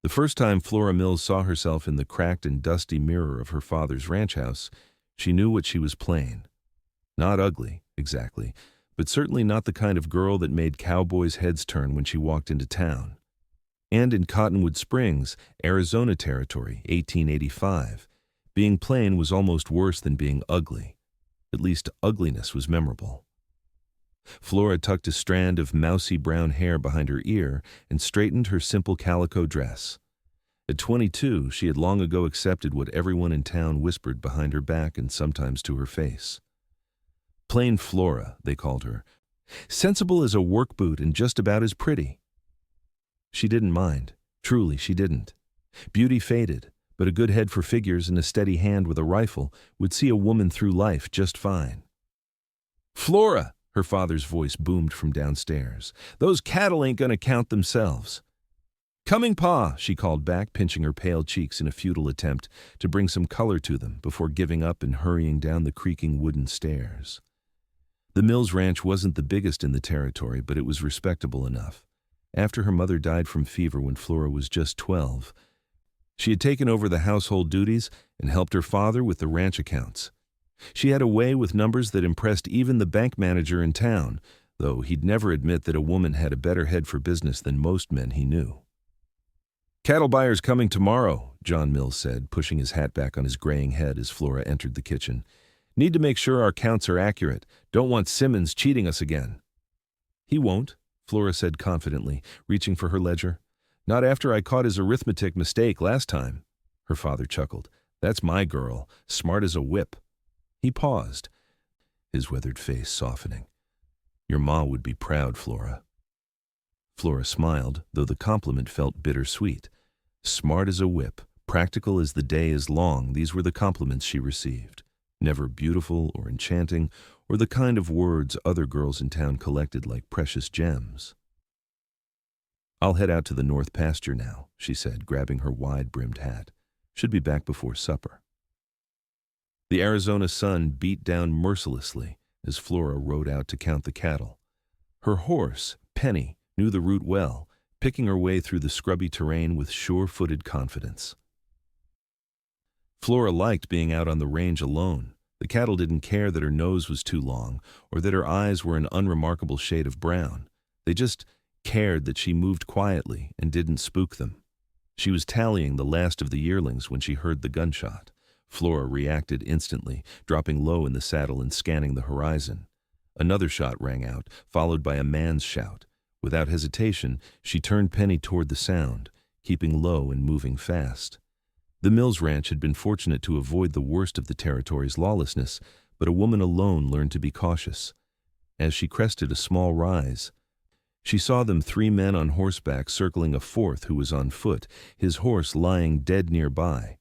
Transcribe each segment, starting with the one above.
The first time Flora Mills saw herself in the cracked and dusty mirror of her father's ranch house, she knew what she was plain. Not ugly, exactly, but certainly not the kind of girl that made cowboys' heads turn when she walked into town. And in Cottonwood Springs, Arizona Territory, 1885, being plain was almost worse than being ugly. At least ugliness was memorable. Flora tucked a strand of mousy brown hair behind her ear and straightened her simple calico dress. At 22, she had long ago accepted what everyone in town whispered behind her back and sometimes to her face. Plain Flora, they called her. Sensible as a work boot and just about as pretty. She didn't mind. Truly, she didn't. Beauty faded, but a good head for figures and a steady hand with a rifle would see a woman through life just fine. "Flora!" her father's voice boomed from downstairs. "Those cattle ain't gonna count themselves." "Coming, Pa," she called back, pinching her pale cheeks in a futile attempt to bring some color to them before giving up and hurrying down the creaking wooden stairs. The Mills Ranch wasn't the biggest in the territory, but it was respectable enough. After her mother died from fever when Flora was just 12, she had taken over the household duties and helped her father with the ranch accounts. She had a way with numbers that impressed even the bank manager in town, though he'd never admit that a woman had a better head for business than most men he knew. "Cattle buyers coming tomorrow," John Mills said, pushing his hat back on his graying head as Flora entered the kitchen. "Need to make sure our counts are accurate. Don't want Simmons cheating us again." "He won't," Flora said confidently, reaching for her ledger. "Not after I caught his arithmetic mistake last time." Her father chuckled. "That's my girl, smart as a whip." He paused, his weathered face softening. "Your ma would be proud, Flora." Flora smiled, though the compliment felt bittersweet. Smart as a whip, practical as the day is long, these were the compliments she received. Never beautiful or enchanting, or the kind of words other girls in town collected like precious gems. "I'll head out to the north pasture now," she said, grabbing her wide-brimmed hat. "Should be back before supper." The Arizona sun beat down mercilessly as Flora rode out to count the cattle. Her horse, Penny, knew the route well, picking her way through the scrubby terrain with sure-footed confidence. Flora liked being out on the range alone. The cattle didn't care that her nose was too long or that her eyes were an unremarkable shade of brown. They just cared that she moved quietly and didn't spook them. She was tallying the last of the yearlings when she heard the gunshot. Flora reacted instantly, dropping low in the saddle and scanning the horizon. Another shot rang out, followed by a man's shout. Without hesitation, she turned Penny toward the sound, keeping low and moving fast. The Mills Ranch had been fortunate to avoid the worst of the territory's lawlessness, but a woman alone learned to be cautious. As she crested a small rise, she saw them 3 men on horseback circling a 4th who was on foot, his horse lying dead nearby.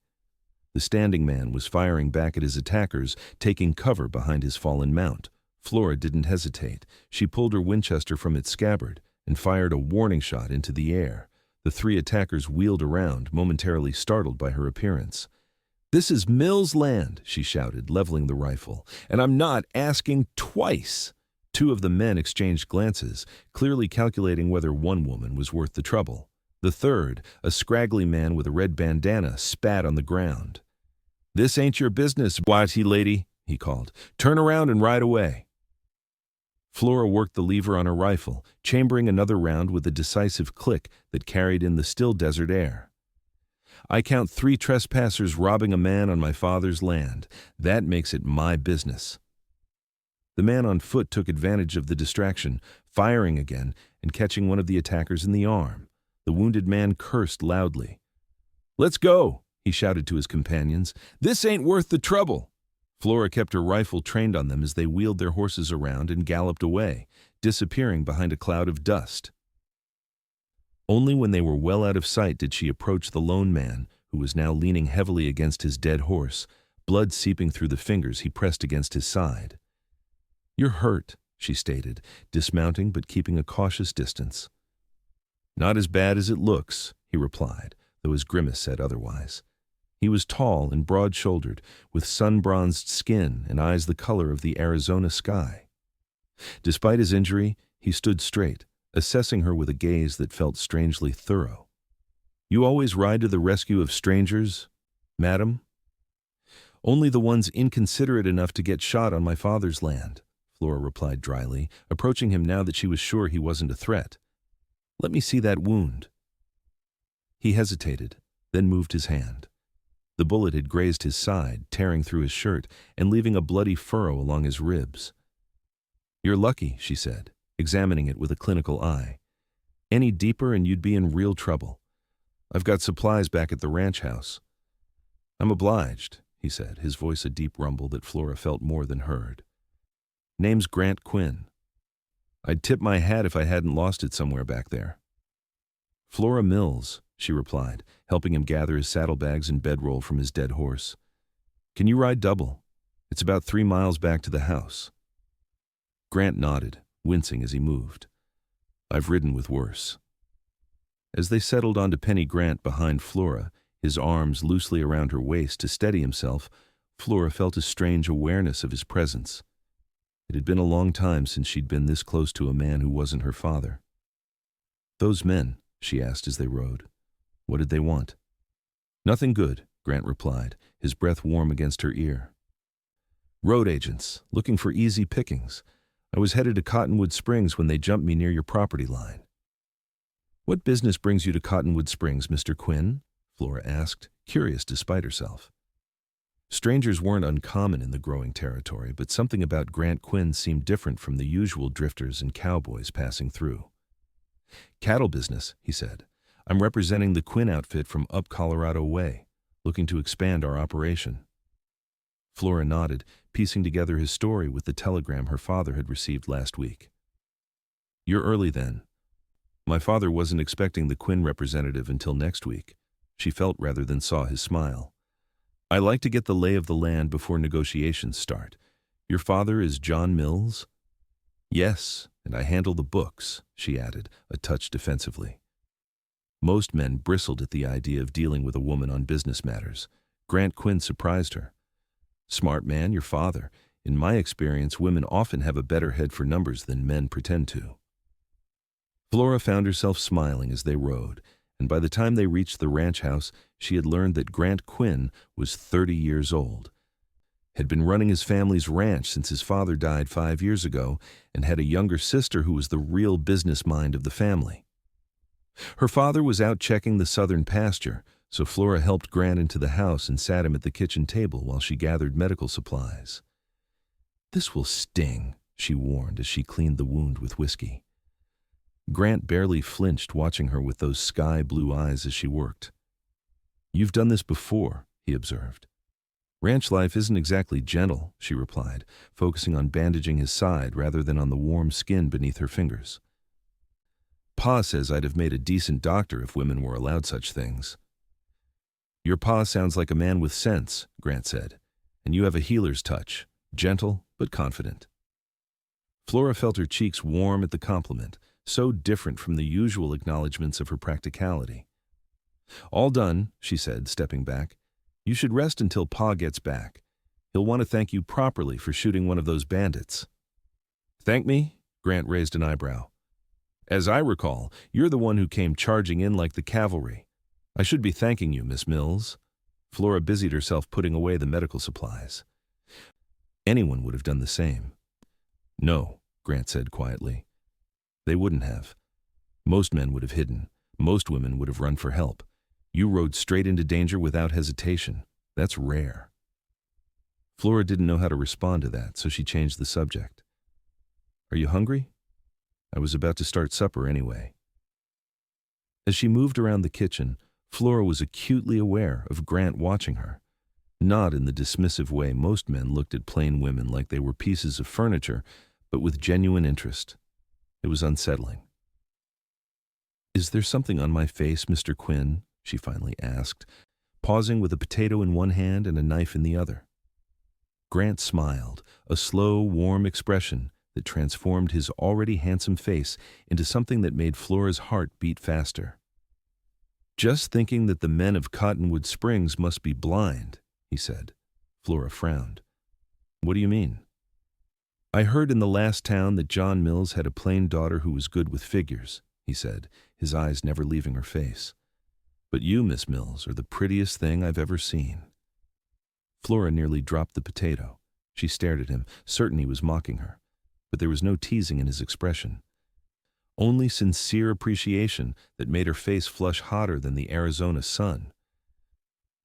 The standing man was firing back at his attackers, taking cover behind his fallen mount. Flora didn't hesitate. She pulled her Winchester from its scabbard and fired a warning shot into the air. The 3 attackers wheeled around, momentarily startled by her appearance. "This is Mills' land," she shouted, leveling the rifle, "and I'm not asking twice." 2 of the men exchanged glances, clearly calculating whether one woman was worth the trouble. The third, a scraggly man with a red bandana, spat on the ground. "This ain't your business, whitey lady," he called. "Turn around and ride away." Flora worked the lever on her rifle, chambering another round with a decisive click that carried in the still desert air. "I count 3 trespassers robbing a man on my father's land. That makes it my business." The man on foot took advantage of the distraction, firing again and catching one of the attackers in the arm. The wounded man cursed loudly. "Let's go," he shouted to his companions. "This ain't worth the trouble." Flora kept her rifle trained on them as they wheeled their horses around and galloped away, disappearing behind a cloud of dust. Only when they were well out of sight did she approach the lone man, who was now leaning heavily against his dead horse, blood seeping through the fingers he pressed against his side. "You're hurt," she stated, dismounting but keeping a cautious distance. "Not as bad as it looks," he replied, though his grimace said otherwise. He was tall and broad-shouldered, with sun-bronzed skin and eyes the color of the Arizona sky. Despite his injury, he stood straight, assessing her with a gaze that felt strangely thorough. You always ride to the rescue of strangers, madam? Only the ones inconsiderate enough to get shot on my father's land, Flora replied dryly, approaching him now that she was sure he wasn't a threat. Let me see that wound. He hesitated, then moved his hand. The bullet had grazed his side, tearing through his shirt and leaving a bloody furrow along his ribs. You're lucky, she said, examining it with a clinical eye. Any deeper and you'd be in real trouble. I've got supplies back at the ranch house. I'm obliged, he said, his voice a deep rumble that Flora felt more than heard. Name's Grant Quinn. I'd tip my hat if I hadn't lost it somewhere back there. Flora Mills, she replied, helping him gather his saddlebags and bedroll from his dead horse. Can you ride double? It's about 3 miles back to the house. Grant nodded, wincing as he moved. I've ridden with worse. As they settled onto Penny Grant behind Flora, his arms loosely around her waist to steady himself, Flora felt a strange awareness of his presence. It had been a long time since she'd been this close to a man who wasn't her father. Those men, she asked as they rode. What did they want? Nothing good, Grant replied, his breath warm against her ear. Road agents, looking for easy pickings. I was headed to Cottonwood Springs when they jumped me near your property line. What business brings you to Cottonwood Springs, Mr. Quinn? Flora asked, curious despite herself. Strangers weren't uncommon in the growing territory, but something about Grant Quinn seemed different from the usual drifters and cowboys passing through. Cattle business, he said. I'm representing the Quinn outfit from up Colorado way, looking to expand our operation. Flora nodded, piecing together his story with the telegram her father had received last week. You're early then. My father wasn't expecting the Quinn representative until next week. She felt rather than saw his smile. I like to get the lay of the land before negotiations start. Your father is John Mills? Yes, and I handle the books, she added, a touch defensively. Most men bristled at the idea of dealing with a woman on business matters. Grant Quinn surprised her. Smart man, your father. In my experience, women often have a better head for numbers than men pretend to. Flora found herself smiling as they rode, and by the time they reached the ranch house, she had learned that Grant Quinn was 30 years old, had been running his family's ranch since his father died 5 years ago, and had a younger sister who was the real business mind of the family. Her father was out checking the southern pasture, so Flora helped Grant into the house and sat him at the kitchen table while she gathered medical supplies. This will sting, she warned as she cleaned the wound with whiskey. Grant barely flinched, watching her with those sky-blue eyes as she worked. You've done this before, he observed. Ranch life isn't exactly gentle, she replied, focusing on bandaging his side rather than on the warm skin beneath her fingers. Pa says I'd have made a decent doctor if women were allowed such things. Your pa sounds like a man with sense, Grant said, and you have a healer's touch, gentle but confident. Flora felt her cheeks warm at the compliment, so different from the usual acknowledgments of her practicality. All done, she said, stepping back. You should rest until Pa gets back. He'll want to thank you properly for shooting one of those bandits. Thank me? Grant raised an eyebrow. As I recall, you're the one who came charging in like the cavalry. I should be thanking you, Miss Mills. Flora busied herself putting away the medical supplies. Anyone would have done the same. No, Grant said quietly. They wouldn't have. Most men would have hidden. Most women would have run for help. You rode straight into danger without hesitation. That's rare. Flora didn't know how to respond to that, so she changed the subject. Are you hungry? I was about to start supper anyway. As she moved around the kitchen, Flora was acutely aware of Grant watching her. Not in the dismissive way most men looked at plain women like they were pieces of furniture, but with genuine interest. It was unsettling. Is there something on my face, Mr. Quinn? She finally asked, pausing with a potato in one hand and a knife in the other. Grant smiled, a slow, warm expression that transformed his already handsome face into something that made Flora's heart beat faster. Just thinking that the men of Cottonwood Springs must be blind, he said. Flora frowned. What do you mean? I heard in the last town that John Mills had a plain daughter who was good with figures, he said, his eyes never leaving her face. But you, Miss Mills, are the prettiest thing I've ever seen." Flora nearly dropped the potato. She stared at him, certain he was mocking her. But there was no teasing in his expression. Only sincere appreciation that made her face flush hotter than the Arizona sun.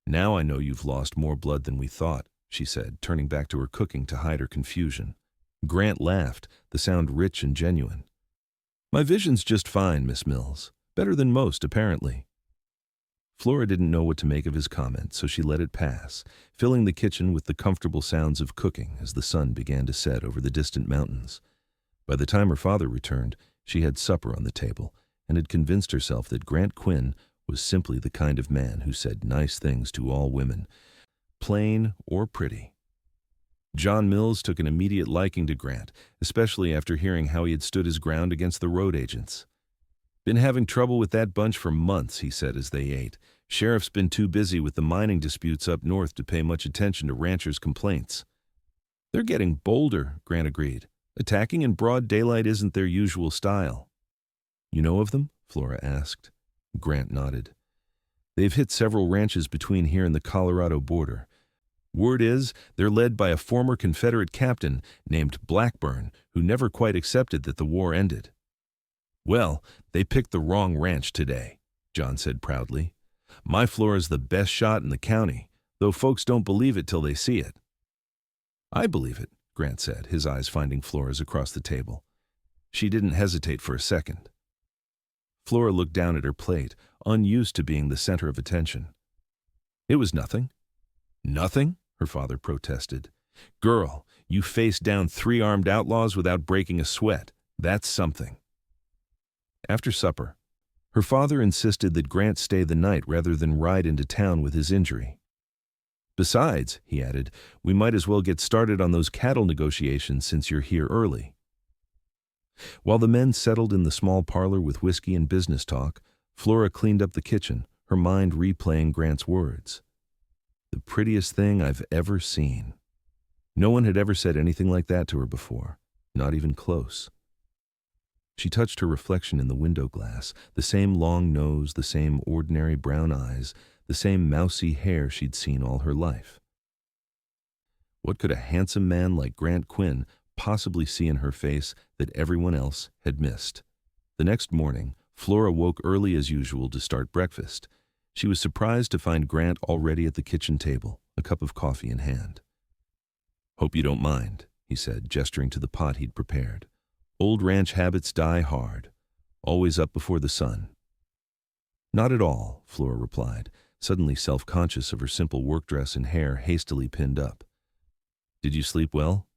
"Now I know you've lost more blood than we thought," she said, turning back to her cooking to hide her confusion. Grant laughed, the sound rich and genuine. "My vision's just fine, Miss Mills. Better than most, apparently." Flora didn't know what to make of his comment, so she let it pass, filling the kitchen with the comfortable sounds of cooking as the sun began to set over the distant mountains. By the time her father returned, she had supper on the table and had convinced herself that Grant Quinn was simply the kind of man who said nice things to all women, plain or pretty. John Mills took an immediate liking to Grant, especially after hearing how he had stood his ground against the road agents. "Been having trouble with that bunch for months," he said as they ate. "Sheriff's been too busy with the mining disputes up north to pay much attention to ranchers' complaints." "They're getting bolder," Grant agreed. "Attacking in broad daylight isn't their usual style." "You know of them?" Flora asked. Grant nodded. "They've hit several ranches between here and the Colorado border. Word is they're led by a former Confederate captain named Blackburn, who never quite accepted that the war ended." "Well, they picked the wrong ranch today," John said proudly. "My Flora's the best shot in the county, though folks don't believe it till they see it." "I believe it," Grant said, his eyes finding Flora's across the table. She didn't hesitate for a second. Flora looked down at her plate, unused to being the center of attention. "It was nothing." "Nothing?" her father protested. "Girl, you faced down 3 armed outlaws without breaking a sweat. That's something." After supper, her father insisted that Grant stay the night rather than ride into town with his injury. "Besides," he added, "we might as well get started on those cattle negotiations since you're here early." While the men settled in the small parlor with whiskey and business talk, Flora cleaned up the kitchen, her mind replaying Grant's words. The prettiest thing I've ever seen. No one had ever said anything like that to her before, not even close. She touched her reflection in the window glass, the same long nose, the same ordinary brown eyes, the same mousy hair she'd seen all her life. What could a handsome man like Grant Quinn possibly see in her face that everyone else had missed? The next morning, Flora woke early as usual to start breakfast. She was surprised to find Grant already at the kitchen table, a cup of coffee in hand. "Hope you don't mind," he said, gesturing to the pot he'd prepared. "Old ranch habits die hard. Always up before the sun." "Not at all," Flora replied, suddenly self-conscious of her simple work dress and hair hastily pinned up. "Did you sleep well?"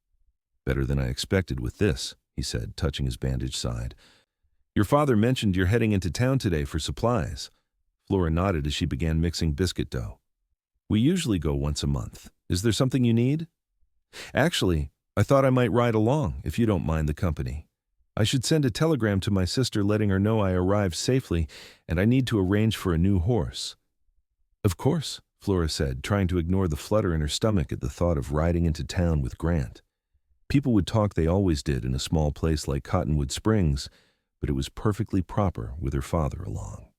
"Better than I expected with this," he said, touching his bandaged side. "Your father mentioned you're heading into town today for supplies." Flora nodded as she began mixing biscuit dough. "We usually go once a month. Is there something you need?" "Actually, I thought I might ride along, if you don't mind the company. I should send a telegram to my sister letting her know I arrived safely, and I need to arrange for a new horse." "Of course," Flora said, trying to ignore the flutter in her stomach at the thought of riding into town with Grant. People would talk they always did in a small place like Cottonwood Springs, but it was perfectly proper with her father along.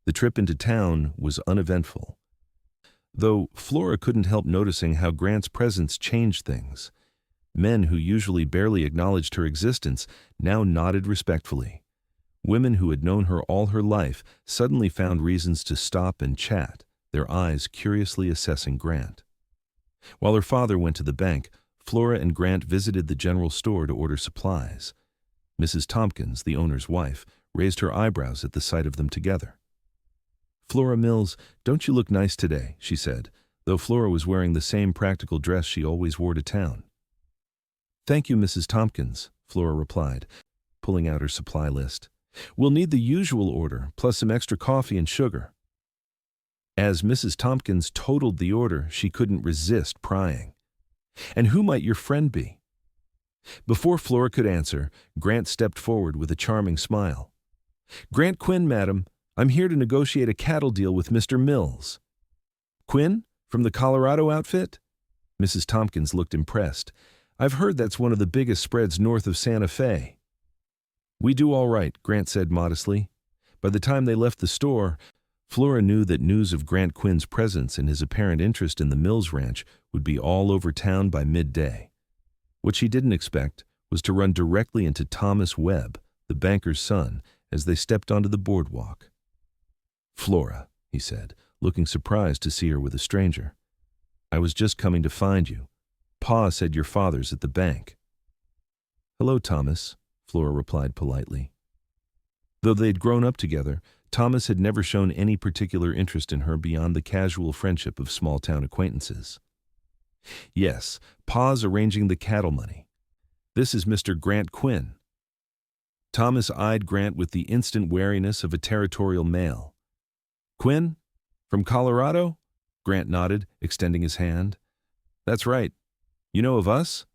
The trip into town was uneventful, though Flora couldn't help noticing how Grant's presence changed things. Men who usually barely acknowledged her existence now nodded respectfully. Women who had known her all her life suddenly found reasons to stop and chat, their eyes curiously assessing Grant. While her father went to the bank, Flora and Grant visited the general store to order supplies. Mrs. Tompkins, the owner's wife, raised her eyebrows at the sight of them together. "Flora Mills, don't you look nice today?" she said, though Flora was wearing the same practical dress she always wore to town. "Thank you, Mrs. Tompkins," Flora replied, pulling out her supply list. "We'll need the usual order, plus some extra coffee and sugar." As Mrs. Tompkins totaled the order, she couldn't resist prying. "And who might your friend be?" Before Flora could answer, Grant stepped forward with a charming smile. "Grant Quinn, madam. I'm here to negotiate a cattle deal with Mr. Mills." "Quinn? From the Colorado outfit?" Mrs. Tompkins looked impressed. "I've heard that's one of the biggest spreads north of Santa Fe." "We do all right," Grant said modestly. By the time they left the store, Flora knew that news of Grant Quinn's presence and his apparent interest in the Mills ranch would be all over town by midday. What she didn't expect was to run directly into Thomas Webb, the banker's son, as they stepped onto the boardwalk. "Flora," he said, looking surprised to see her with a stranger. "I was just coming to find you. Pa said your father's at the bank." "Hello, Thomas," Flora replied politely. Though they'd grown up together, Thomas had never shown any particular interest in her beyond the casual friendship of small-town acquaintances. "Yes, Pa's arranging the cattle money. This is Mr. Grant Quinn." Thomas eyed Grant with the instant wariness of a territorial male. "Quinn? From Colorado?" Grant nodded, extending his hand. "That's right. You know of us?"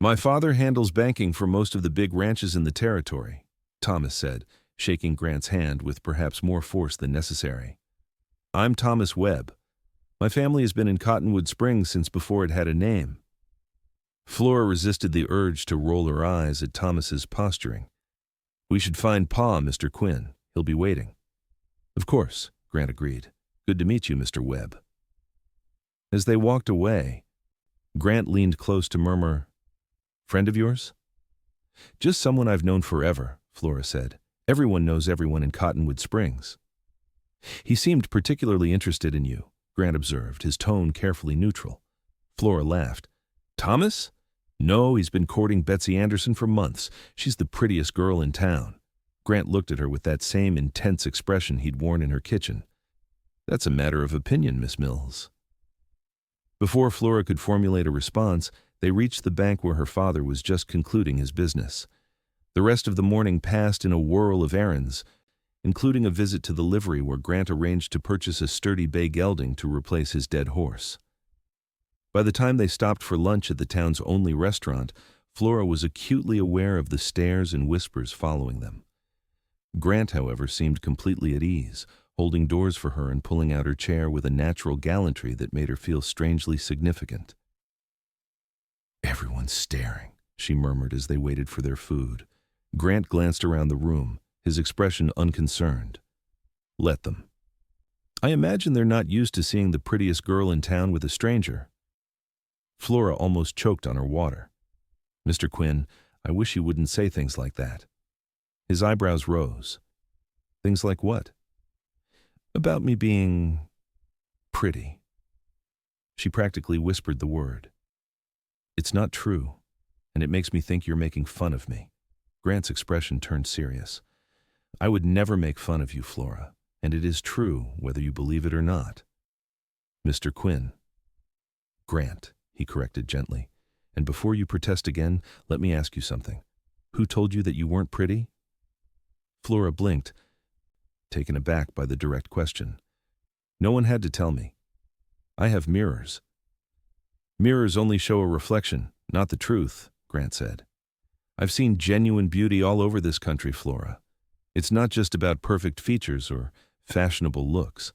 "My father handles banking for most of the big ranches in the territory," Thomas said, shaking Grant's hand with perhaps more force than necessary. "I'm Thomas Webb. My family has been in Cottonwood Springs since before it had a name." Flora resisted the urge to roll her eyes at Thomas's posturing. "We should find Pa, Mr. Quinn. He'll be waiting." "Of course," Grant agreed. "Good to meet you, Mr. Webb." As they walked away, Grant leaned close to murmur, "Friend of yours?" "Just someone I've known forever," Flora said. "Everyone knows everyone in Cottonwood Springs." "He seemed particularly interested in you," Grant observed, his tone carefully neutral. Flora laughed. "Thomas? No, he's been courting Betsy Anderson for months. She's the prettiest girl in town." Grant looked at her with that same intense expression he'd worn in her kitchen. "That's a matter of opinion, Miss Mills." Before Flora could formulate a response, they reached the bank where her father was just concluding his business. The rest of the morning passed in a whirl of errands, including a visit to the livery where Grant arranged to purchase a sturdy bay gelding to replace his dead horse. By the time they stopped for lunch at the town's only restaurant, Flora was acutely aware of the stares and whispers following them. Grant, however, seemed completely at ease, holding doors for her and pulling out her chair with a natural gallantry that made her feel strangely significant. "Everyone's staring," she murmured as they waited for their food. Grant glanced around the room, his expression unconcerned. "Let them. I imagine they're not used to seeing the prettiest girl in town with a stranger." Flora almost choked on her water. "Mr. Quinn, I wish you wouldn't say things like that." His eyebrows rose. "Things like what?" "About me being pretty." She practically whispered the word. "It's not true, and it makes me think you're making fun of me." Grant's expression turned serious. "I would never make fun of you, Flora, and it is true whether you believe it or not." "Mr. Quinn." "Grant," he corrected gently. "And before you protest again, let me ask you something. Who told you that you weren't pretty?" Flora blinked, taken aback by the direct question. "No one had to tell me. I have mirrors." "Mirrors only show a reflection, not the truth," Grant said. "I've seen genuine beauty all over this country, Flora. It's not just about perfect features or fashionable looks.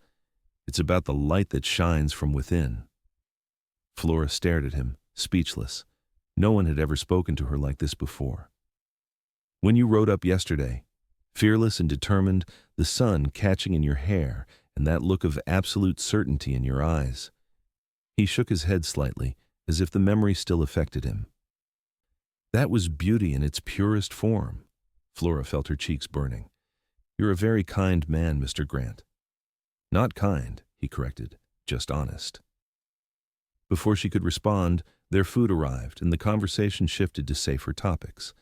It's about the light that shines from within." Flora stared at him, speechless. No one had ever spoken to her like this before. "When you rode up yesterday, fearless and determined, the sun catching in your hair and that look of absolute certainty in your eyes." He shook his head slightly, as if the memory still affected him. "That was beauty in its purest form." Flora felt her cheeks burning. "You're a very kind man, Mr. Grant." "Not kind," he corrected, "just honest." Before she could respond, their food arrived and the conversation shifted to safer topics.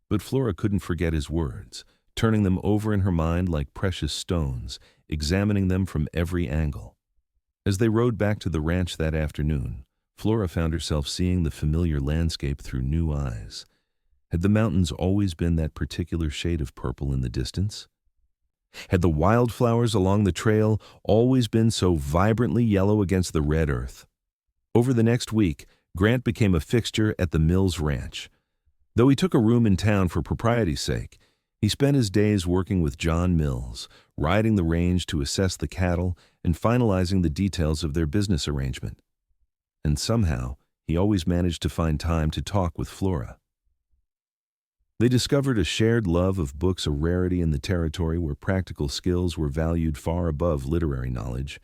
But Flora couldn't forget his words, turning them over in her mind like precious stones, examining them from every angle. As they rode back to the ranch that afternoon, Flora found herself seeing the familiar landscape through new eyes. Had the mountains always been that particular shade of purple in the distance? Had the wildflowers along the trail always been so vibrantly yellow against the red earth? Over the next week, Grant became a fixture at the Mills Ranch. Though he took a room in town for propriety's sake, he spent his days working with John Mills, riding the range to assess the cattle and finalizing the details of their business arrangement. And somehow, he always managed to find time to talk with Flora. They discovered a shared love of books, a rarity in the territory where practical skills were valued far above literary knowledge.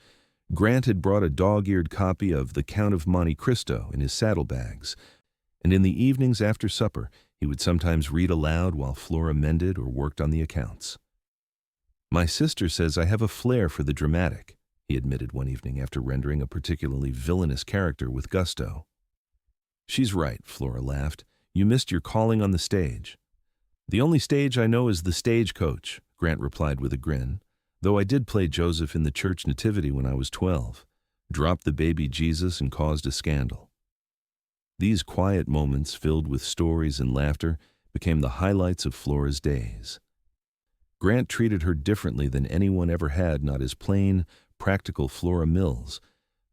Grant had brought a dog-eared copy of The Count of Monte Cristo in his saddlebags, and in the evenings after supper he would sometimes read aloud while Flora mended or worked on the accounts. "My sister says I have a flair for the dramatic," he admitted one evening after rendering a particularly villainous character with gusto. "She's right," Flora laughed. "You missed your calling on the stage." "The only stage I know is the stagecoach," Grant replied with a grin, "though I did play Joseph in the church nativity when I was 12. Dropped the baby Jesus and caused a scandal." These quiet moments, filled with stories and laughter, became the highlights of Flora's days. Grant treated her differently than anyone ever had, not as plain, practical Flora Mills,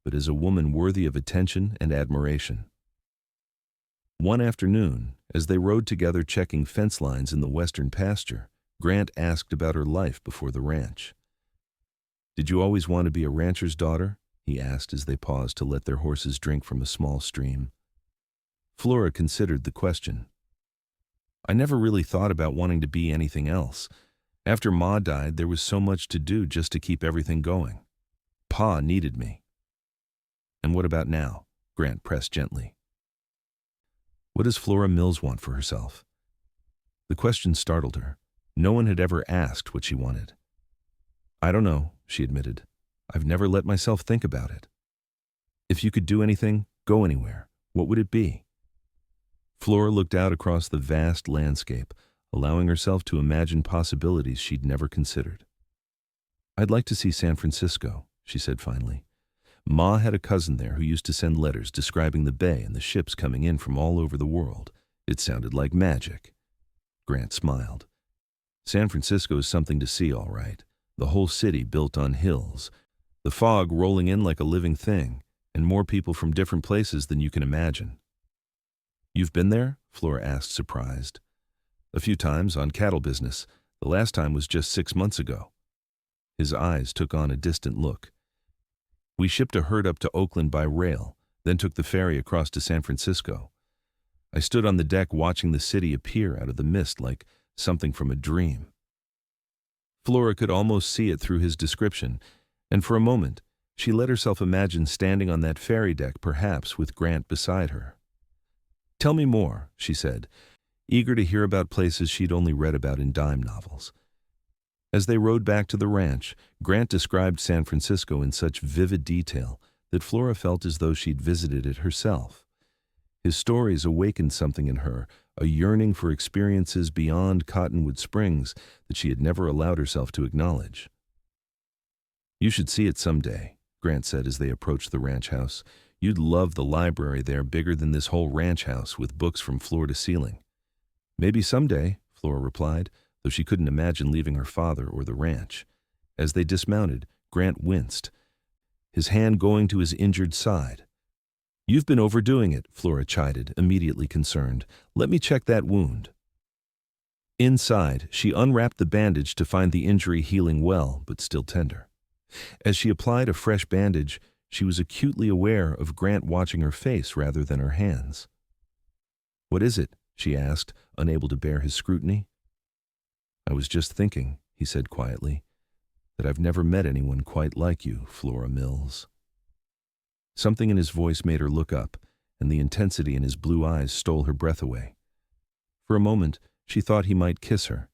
but as a woman worthy of attention and admiration. One afternoon, as they rode together checking fence lines in the western pasture, Grant asked about her life before the ranch. "Did you always want to be a rancher's daughter?" he asked as they paused to let their horses drink from a small stream. Flora considered the question. "I never really thought about wanting to be anything else. After Ma died, there was so much to do just to keep everything going. Pa needed me." "And what about now?" Grant pressed gently. "What does Flora Mills want for herself?" The question startled her. No one had ever asked what she wanted. "I don't know," she admitted. "I've never let myself think about it." "If you could do anything, go anywhere, what would it be?" Flora looked out across the vast landscape, allowing herself to imagine possibilities she'd never considered. "I'd like to see San Francisco," she said finally. "Ma had a cousin there who used to send letters describing the bay and the ships coming in from all over the world. It sounded like magic." Grant smiled. "San Francisco is something to see, all right. The whole city built on hills, the fog rolling in like a living thing, and more people from different places than you can imagine." "You've been there?" Flora asked, surprised. "A few times, on cattle business. The last time was just 6 months ago." His eyes took on a distant look. "We shipped a herd up to Oakland by rail, then took the ferry across to San Francisco. I stood on the deck watching the city appear out of the mist like something from a dream." Flora could almost see it through his description, and for a moment she let herself imagine standing on that ferry deck, perhaps with Grant beside her. "Tell me more," she said, eager to hear about places she'd only read about in dime novels. As they rode back to the ranch, Grant described San Francisco in such vivid detail that Flora felt as though she'd visited it herself. His stories awakened something in her, a yearning for experiences beyond Cottonwood Springs that she had never allowed herself to acknowledge. "You should see it someday," Grant said as they approached the ranch house. "You'd love the library there, bigger than this whole ranch house, with books from floor to ceiling." "Maybe someday," Flora replied, though she couldn't imagine leaving her father or the ranch. As they dismounted, Grant winced, his hand going to his injured side. "You've been overdoing it," Flora chided, immediately concerned. "Let me check that wound." Inside, she unwrapped the bandage to find the injury healing well, but still tender. As she applied a fresh bandage, she was acutely aware of Grant watching her face rather than her hands. "What is it?" she asked, unable to bear his scrutiny. "I was just thinking," he said quietly, "that I've never met anyone quite like you, Flora Mills." Something in his voice made her look up, and the intensity in his blue eyes stole her breath away. For a moment, she thought he might kiss her,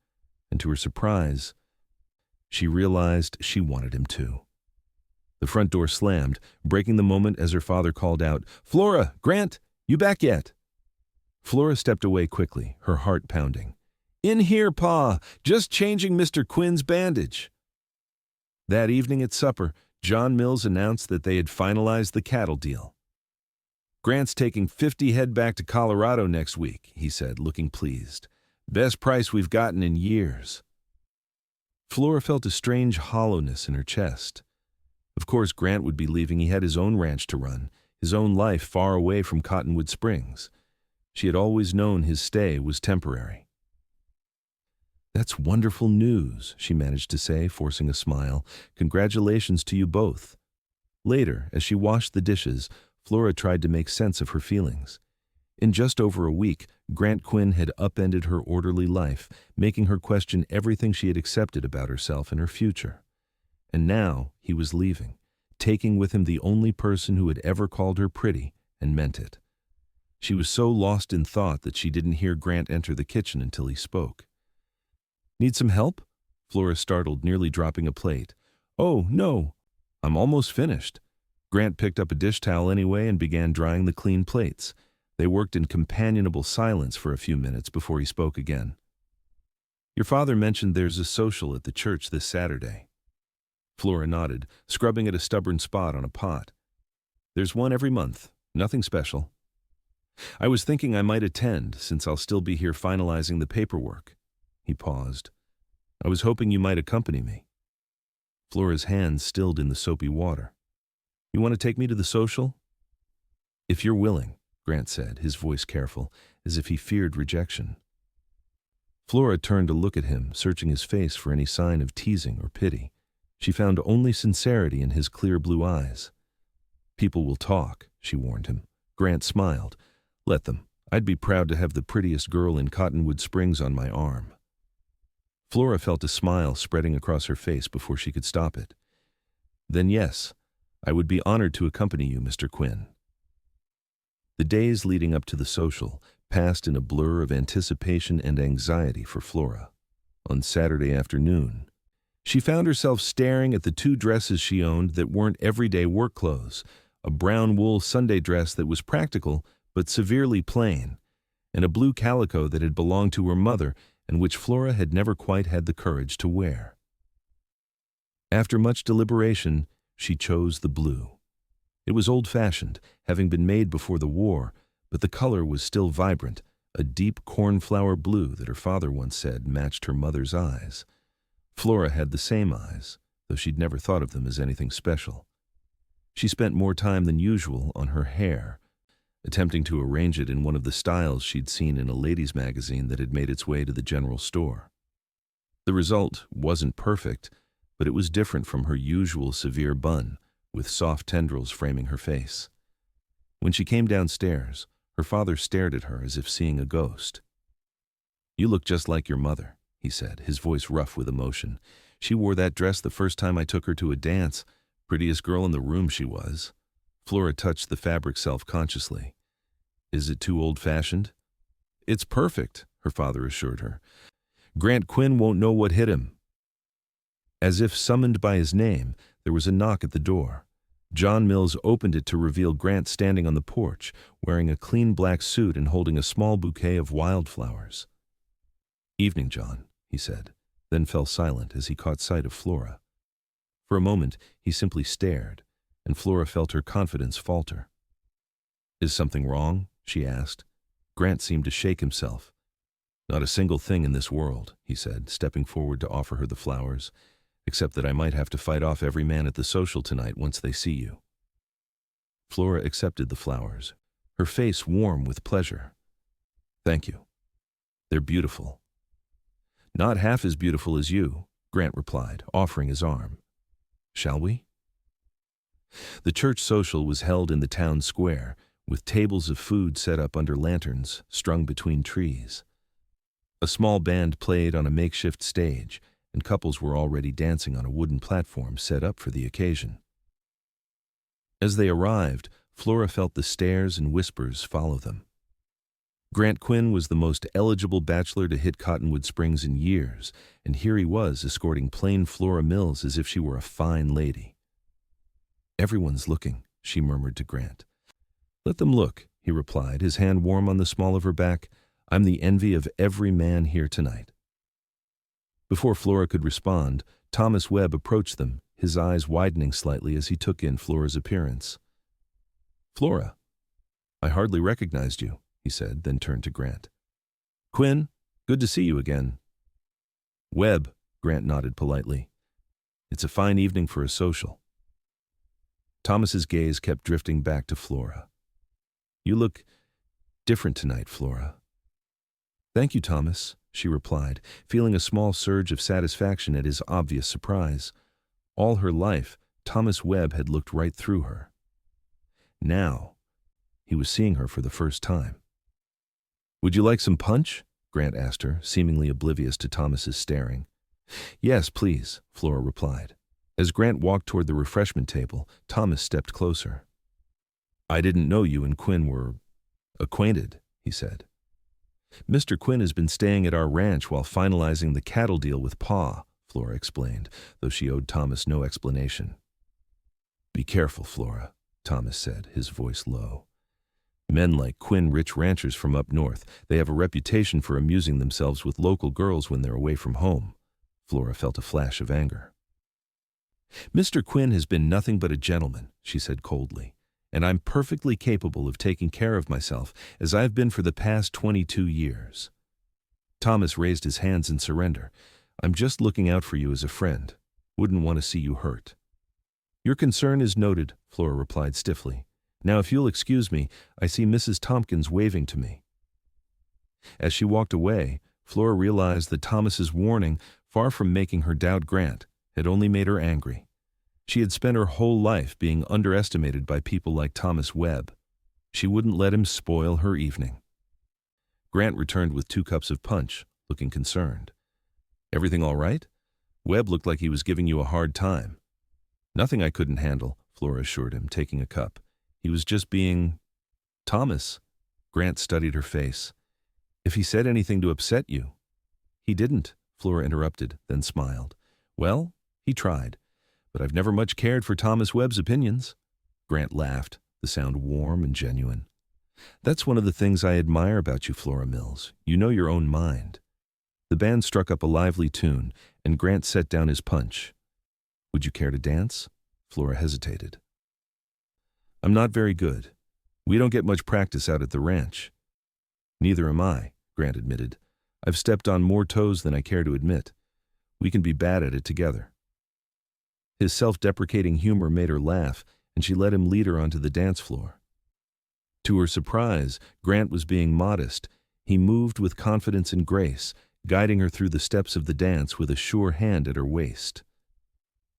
and to her surprise, she realized she wanted him to. The front door slammed, breaking the moment as her father called out, "Flora! Grant! You back yet?" Flora stepped away quickly, her heart pounding. "In here, Pa! Just changing Mr. Quinn's bandage." That evening at supper, John Mills announced that they had finalized the cattle deal. "Grant's taking 50 head back to Colorado next week," he said, looking pleased. "Best price we've gotten in years." Flora felt a strange hollowness in her chest. Of course, Grant would be leaving. He had his own ranch to run, his own life far away from Cottonwood Springs. She had always known his stay was temporary. "That's wonderful news," she managed to say, forcing a smile. "Congratulations to you both." Later, as she washed the dishes, Flora tried to make sense of her feelings. In just over a week, Grant Quinn had upended her orderly life, making her question everything she had accepted about herself and her future. And now he was leaving, taking with him the only person who had ever called her pretty and meant it. She was so lost in thought that she didn't hear Grant enter the kitchen until he spoke. "Need some help?" Flora startled, nearly dropping a plate. "Oh, no. I'm almost finished." Grant picked up a dish towel anyway and began drying the clean plates. They worked in companionable silence for a few minutes before he spoke again. "Your father mentioned there's a social at the church this Saturday." Flora nodded, scrubbing at a stubborn spot on a pot. "There's one every month. Nothing special. I was thinking I might attend, since I'll still be here finalizing the paperwork." He paused. "I was hoping you might accompany me." Flora's hands stilled in the soapy water. "You want to take me to the social?" "If you're willing," Grant said, his voice careful, as if he feared rejection. Flora turned to look at him, searching his face for any sign of teasing or pity. She found only sincerity in his clear blue eyes. "People will talk," she warned him. Grant smiled. "Let them. I'd be proud to have the prettiest girl in Cottonwood Springs on my arm." Flora felt a smile spreading across her face before she could stop it. "Then yes, I would be honored to accompany you, Mr. Quinn." The days leading up to the social passed in a blur of anticipation and anxiety for Flora. On Saturday afternoon, she found herself staring at the two dresses she owned that weren't everyday work clothes, a brown wool Sunday dress that was practical but severely plain, and a blue calico that had belonged to her mother and which Flora had never quite had the courage to wear. After much deliberation, she chose the blue. It was old-fashioned, having been made before the war, but the color was still vibrant, a deep cornflower blue that her father once said matched her mother's eyes. Flora had the same eyes, though she'd never thought of them as anything special. She spent more time than usual on her hair, attempting to arrange it in one of the styles she'd seen in a ladies' magazine that had made its way to the general store. The result wasn't perfect, but it was different from her usual severe bun, with soft tendrils framing her face. When she came downstairs, her father stared at her as if seeing a ghost. "You look just like your mother," he said, his voice rough with emotion. "She wore that dress the first time I took her to a dance. Prettiest girl in the room she was." Flora touched the fabric self-consciously. "Is it too old-fashioned?" "It's perfect," her father assured her. "Grant Quinn won't know what hit him." As if summoned by his name, there was a knock at the door. John Mills opened it to reveal Grant standing on the porch, wearing a clean black suit and holding a small bouquet of wildflowers. "Evening, John," he said, then fell silent as he caught sight of Flora. For a moment, he simply stared, and Flora felt her confidence falter. "Is something wrong?" she asked. Grant seemed to shake himself. "Not a single thing in this world," he said, stepping forward to offer her the flowers, "except that I might have to fight off every man at the social tonight once they see you." Flora accepted the flowers, her face warm with pleasure. "Thank you. They're beautiful." "Not half as beautiful as you," Grant replied, offering his arm. "Shall we?" The church social was held in the town square, with tables of food set up under lanterns strung between trees. A small band played on a makeshift stage, and couples were already dancing on a wooden platform set up for the occasion. As they arrived, Flora felt the stares and whispers follow them. Grant Quinn was the most eligible bachelor to hit Cottonwood Springs in years, and here he was escorting plain Flora Mills as if she were a fine lady. "Everyone's looking," she murmured to Grant. "Let them look," he replied, his hand warm on the small of her back. "I'm the envy of every man here tonight." Before Flora could respond, Thomas Webb approached them, his eyes widening slightly as he took in Flora's appearance. "Flora, I hardly recognized you," he said, then turned to Grant. "Quinn, good to see you again." "Webb," Grant nodded politely. "It's a fine evening for a social." Thomas's gaze kept drifting back to Flora. "You look different tonight, Flora." "Thank you, Thomas," she replied, feeling a small surge of satisfaction at his obvious surprise. All her life, Thomas Webb had looked right through her. Now, he was seeing her for the first time. Would you like some punch? Grant asked her, seemingly oblivious to Thomas's staring. Yes, please, Flora replied. As Grant walked toward the refreshment table, Thomas stepped closer. I didn't know you and Quinn were acquainted, he said. Mr. Quinn has been staying at our ranch while finalizing the cattle deal with Pa, Flora explained, though she owed Thomas no explanation. Be careful, Flora, Thomas said, his voice low. Men like Quinn, rich ranchers from up north, they have a reputation for amusing themselves with local girls when they're away from home. Flora felt a flash of anger. Mr. Quinn has been nothing but a gentleman, she said coldly, and I'm perfectly capable of taking care of myself, as I've been for the past 22 years. Thomas raised his hands in surrender. I'm just looking out for you as a friend. Wouldn't want to see you hurt. Your concern is noted, Flora replied stiffly. Now, if you'll excuse me, I see Mrs. Tompkins waving to me. As she walked away, Flora realized that Thomas's warning, far from making her doubt Grant, had only made her angry. She had spent her whole life being underestimated by people like Thomas Webb. She wouldn't let him spoil her evening. Grant returned with 2 cups of punch, looking concerned. Everything all right? Webb looked like he was giving you a hard time. Nothing I couldn't handle, Flora assured him, taking a cup. He was just being... Thomas. Grant studied her face. If he said anything to upset you. He didn't, Flora interrupted, then smiled. Well, he tried, but I've never much cared for Thomas Webb's opinions. Grant laughed, the sound warm and genuine. That's one of the things I admire about you, Flora Mills. You know your own mind. The band struck up a lively tune, and Grant set down his punch. Would you care to dance? Flora hesitated. I'm not very good. We don't get much practice out at the ranch. Neither am I, Grant admitted. I've stepped on more toes than I care to admit. We can be bad at it together. His self-deprecating humor made her laugh, and she let him lead her onto the dance floor. To her surprise, Grant was being modest. He moved with confidence and grace, guiding her through the steps of the dance with a sure hand at her waist.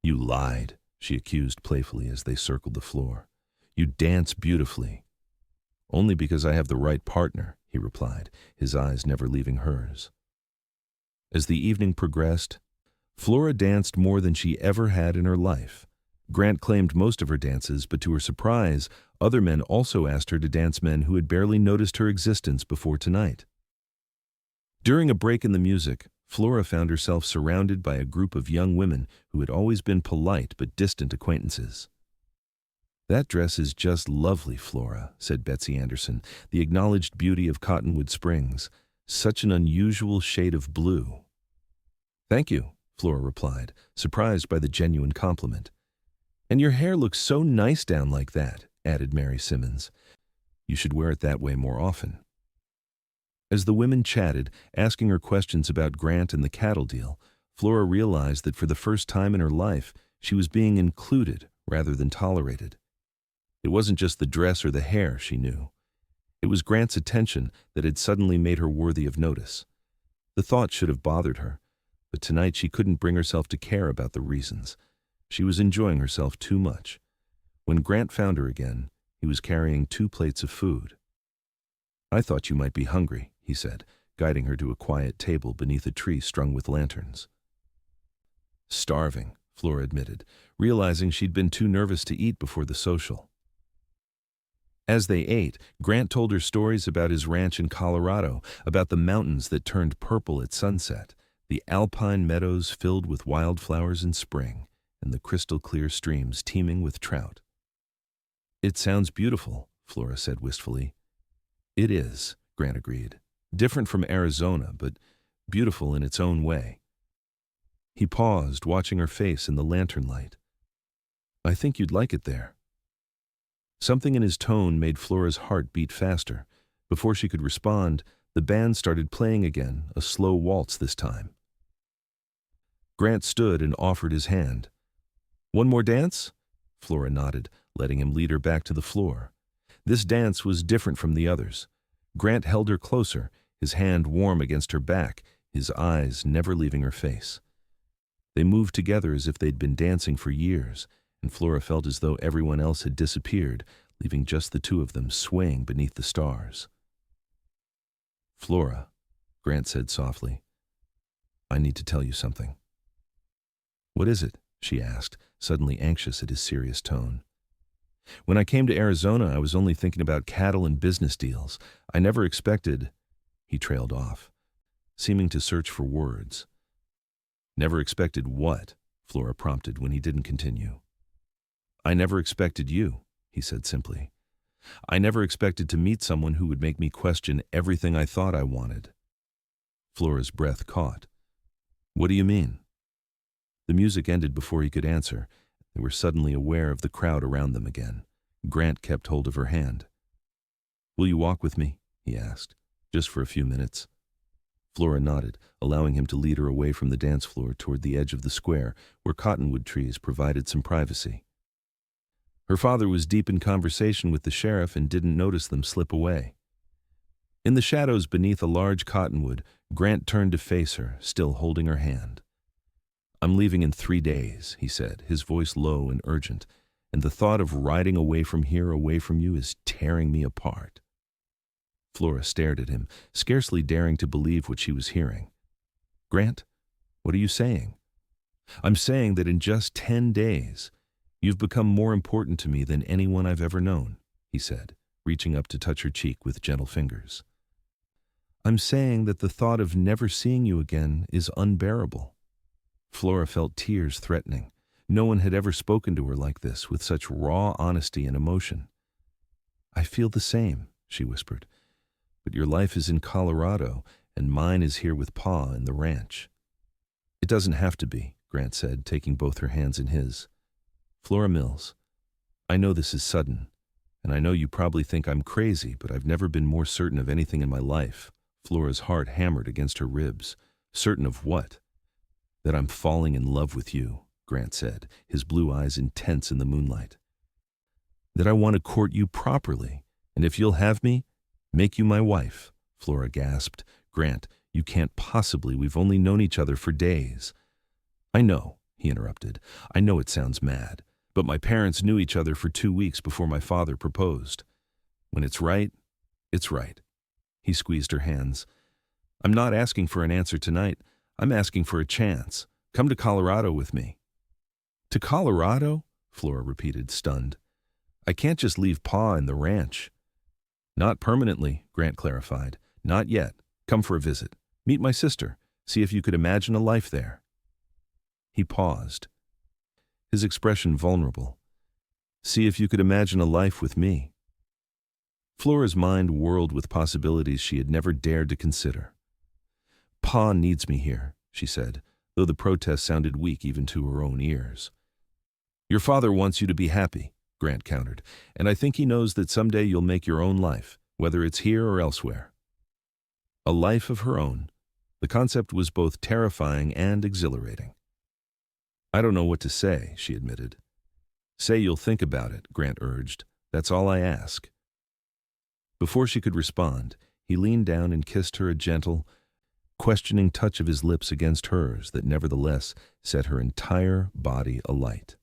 You lied, she accused playfully as they circled the floor. You dance beautifully. Only because I have the right partner, he replied, his eyes never leaving hers. As the evening progressed, Flora danced more than she ever had in her life. Grant claimed most of her dances, but to her surprise, other men also asked her to dance men who had barely noticed her existence before tonight. During a break in the music, Flora found herself surrounded by a group of young women who had always been polite but distant acquaintances. That dress is just lovely, Flora, said Betsy Anderson, the acknowledged beauty of Cottonwood Springs. Such an unusual shade of blue. Thank you, Flora replied, surprised by the genuine compliment. And your hair looks so nice down like that, added Mary Simmons. You should wear it that way more often. As the women chatted, asking her questions about Grant and the cattle deal, Flora realized that for the first time in her life, she was being included rather than tolerated. It wasn't just the dress or the hair, she knew. It was Grant's attention that had suddenly made her worthy of notice. The thought should have bothered her, but tonight she couldn't bring herself to care about the reasons. She was enjoying herself too much. When Grant found her again, he was carrying 2 plates of food. I thought you might be hungry, he said, guiding her to a quiet table beneath a tree strung with lanterns. Starving, Flora admitted, realizing she'd been too nervous to eat before the social. As they ate, Grant told her stories about his ranch in Colorado, about the mountains that turned purple at sunset, the alpine meadows filled with wildflowers in spring, and the crystal-clear streams teeming with trout. It sounds beautiful, Flora said wistfully. It is, Grant agreed. Different from Arizona, but beautiful in its own way. He paused, watching her face in the lantern light. I think you'd like it there. Something in his tone made Flora's heart beat faster. Before she could respond, the band started playing again, a slow waltz this time. Grant stood and offered his hand. One more dance? Flora nodded, letting him lead her back to the floor. This dance was different from the others. Grant held her closer, his hand warm against her back, his eyes never leaving her face. They moved together as if they'd been dancing for years, and Flora felt as though everyone else had disappeared, leaving just the 2 of them swaying beneath the stars. Flora, Grant said softly, I need to tell you something. What is it? She asked, suddenly anxious at his serious tone. When I came to Arizona, I was only thinking about cattle and business deals. I never expected... He trailed off, seeming to search for words. Never expected what? Flora prompted when he didn't continue. I never expected you, he said simply. I never expected to meet someone who would make me question everything I thought I wanted. Flora's breath caught. What do you mean? The music ended before he could answer. They were suddenly aware of the crowd around them again. Grant kept hold of her hand. Will you walk with me? He asked. Just for a few minutes. Flora nodded, allowing him to lead her away from the dance floor toward the edge of the square, where cottonwood trees provided some privacy. Her father was deep in conversation with the sheriff and didn't notice them slip away. In the shadows beneath a large cottonwood, Grant turned to face her, still holding her hand. I'm leaving in 3 days, he said, his voice low and urgent, and the thought of riding away from here, away from you, is tearing me apart. Flora stared at him, scarcely daring to believe what she was hearing. Grant, what are you saying? I'm saying that in just 10 days, you've become more important to me than anyone I've ever known, he said, reaching up to touch her cheek with gentle fingers. I'm saying that the thought of never seeing you again is unbearable. Flora felt tears threatening. No one had ever spoken to her like this, with such raw honesty and emotion. I feel the same, she whispered. But your life is in Colorado, and mine is here with Pa in the ranch. It doesn't have to be, Grant said, taking both her hands in his. Flora Mills, I know this is sudden, and I know you probably think I'm crazy, but I've never been more certain of anything in my life. Flora's heart hammered against her ribs. Certain of what? That I'm falling in love with you, Grant said, his blue eyes intense in the moonlight. That I want to court you properly, and if you'll have me, make you my wife, Flora gasped. Grant, you can't possibly. We've only known each other for days. I know, he interrupted. I know it sounds mad, but my parents knew each other for 2 weeks before my father proposed. When it's right, it's right. He squeezed her hands. I'm not asking for an answer tonight. I'm asking for a chance. Come to Colorado with me. To Colorado? Flora repeated, stunned. I can't just leave Pa in the ranch. Not permanently, Grant clarified. Not yet. Come for a visit. Meet my sister. See if you could imagine a life there. He paused, his expression vulnerable. See if you could imagine a life with me. Flora's mind whirled with possibilities she had never dared to consider. Pa needs me here, she said, though the protest sounded weak even to her own ears. Your father wants you to be happy, Grant countered, and I think he knows that someday you'll make your own life, whether it's here or elsewhere. A life of her own. The concept was both terrifying and exhilarating. I don't know what to say, she admitted. Say you'll think about it, Grant urged. That's all I ask. Before she could respond, he leaned down and kissed her a gentle, questioning touch of his lips against hers that nevertheless set her entire body alight.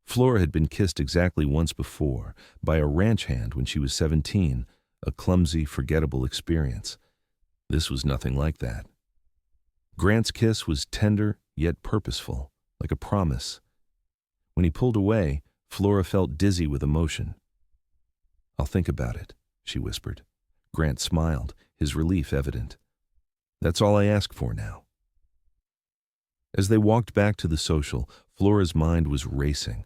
Flora had been kissed exactly once before, by a ranch hand when she was 17, a clumsy, forgettable experience. This was nothing like that. Grant's kiss was tender yet purposeful, like a promise. When he pulled away, Flora felt dizzy with emotion. I'll think about it, she whispered. Grant smiled, his relief evident. That's all I ask for now. As they walked back to the social, Flora's mind was racing.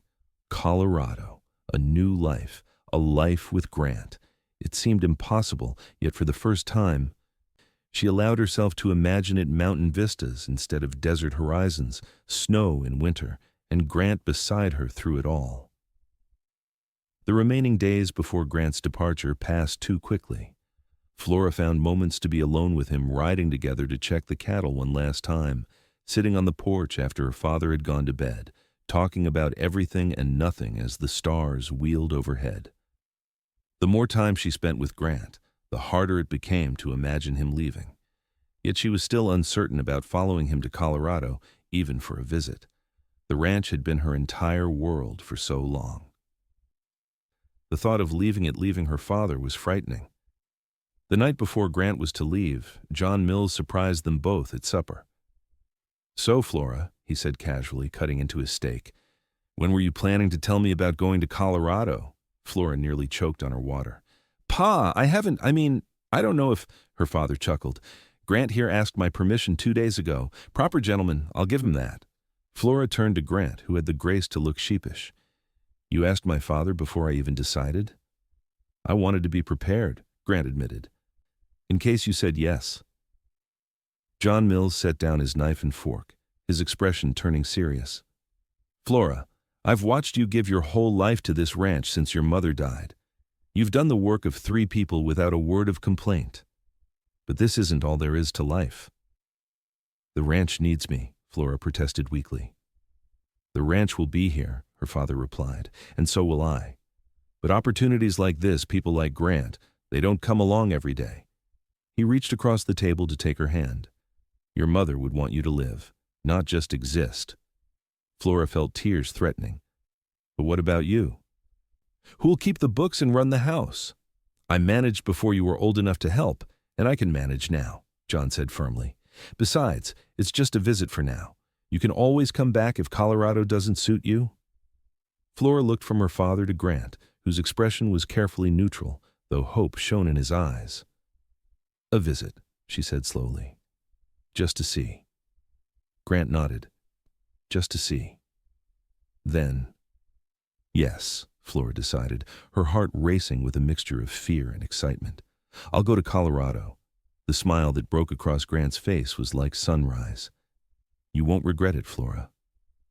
Colorado, a new life, a life with Grant. It seemed impossible, yet for the first time, she allowed herself to imagine it mountain vistas instead of desert horizons, snow in winter, and Grant beside her through it all. The remaining days before Grant's departure passed too quickly. Flora found moments to be alone with him, riding together to check the cattle one last time, sitting on the porch after her father had gone to bed, talking about everything and nothing as the stars wheeled overhead. The more time she spent with Grant, the harder it became to imagine him leaving. Yet she was still uncertain about following him to Colorado, even for a visit. The ranch had been her entire world for so long. The thought of leaving her father was frightening. The night before Grant was to leave, John Mills surprised them both at supper. "So, Flora," he said casually, cutting into his steak, "when were you planning to tell me about going to Colorado?" Flora nearly choked on her water. "Pa, I don't know if—" Her father chuckled. "Grant here asked my permission 2 days ago. Proper gentleman, I'll give him that." Flora turned to Grant, who had the grace to look sheepish. "You asked my father before I even decided?" "I wanted to be prepared," Grant admitted. "In case you said yes." John Mills set down his knife and fork, his expression turning serious. "Flora, I've watched you give your whole life to this ranch since your mother died. You've done the work of 3 people without a word of complaint. But this isn't all there is to life." "The ranch needs me," Flora protested weakly. "The ranch will be here," her father replied, "and so will I. But opportunities like this, people like Grant, they don't come along every day." He reached across the table to take her hand. "Your mother would want you to live, not just exist." Flora felt tears threatening. "But what about you? Who'll keep the books and run the house?" "I managed before you were old enough to help, and I can manage now," John said firmly. "Besides, it's just a visit for now. You can always come back if Colorado doesn't suit you." Flora looked from her father to Grant, whose expression was carefully neutral, though hope shone in his eyes. "A visit," she said slowly. "Just to see." Grant nodded. "Just to see." Then, "Yes," Flora decided, her heart racing with a mixture of fear and excitement. "I'll go to Colorado." The smile that broke across Grant's face was like sunrise. "You won't regret it, Flora.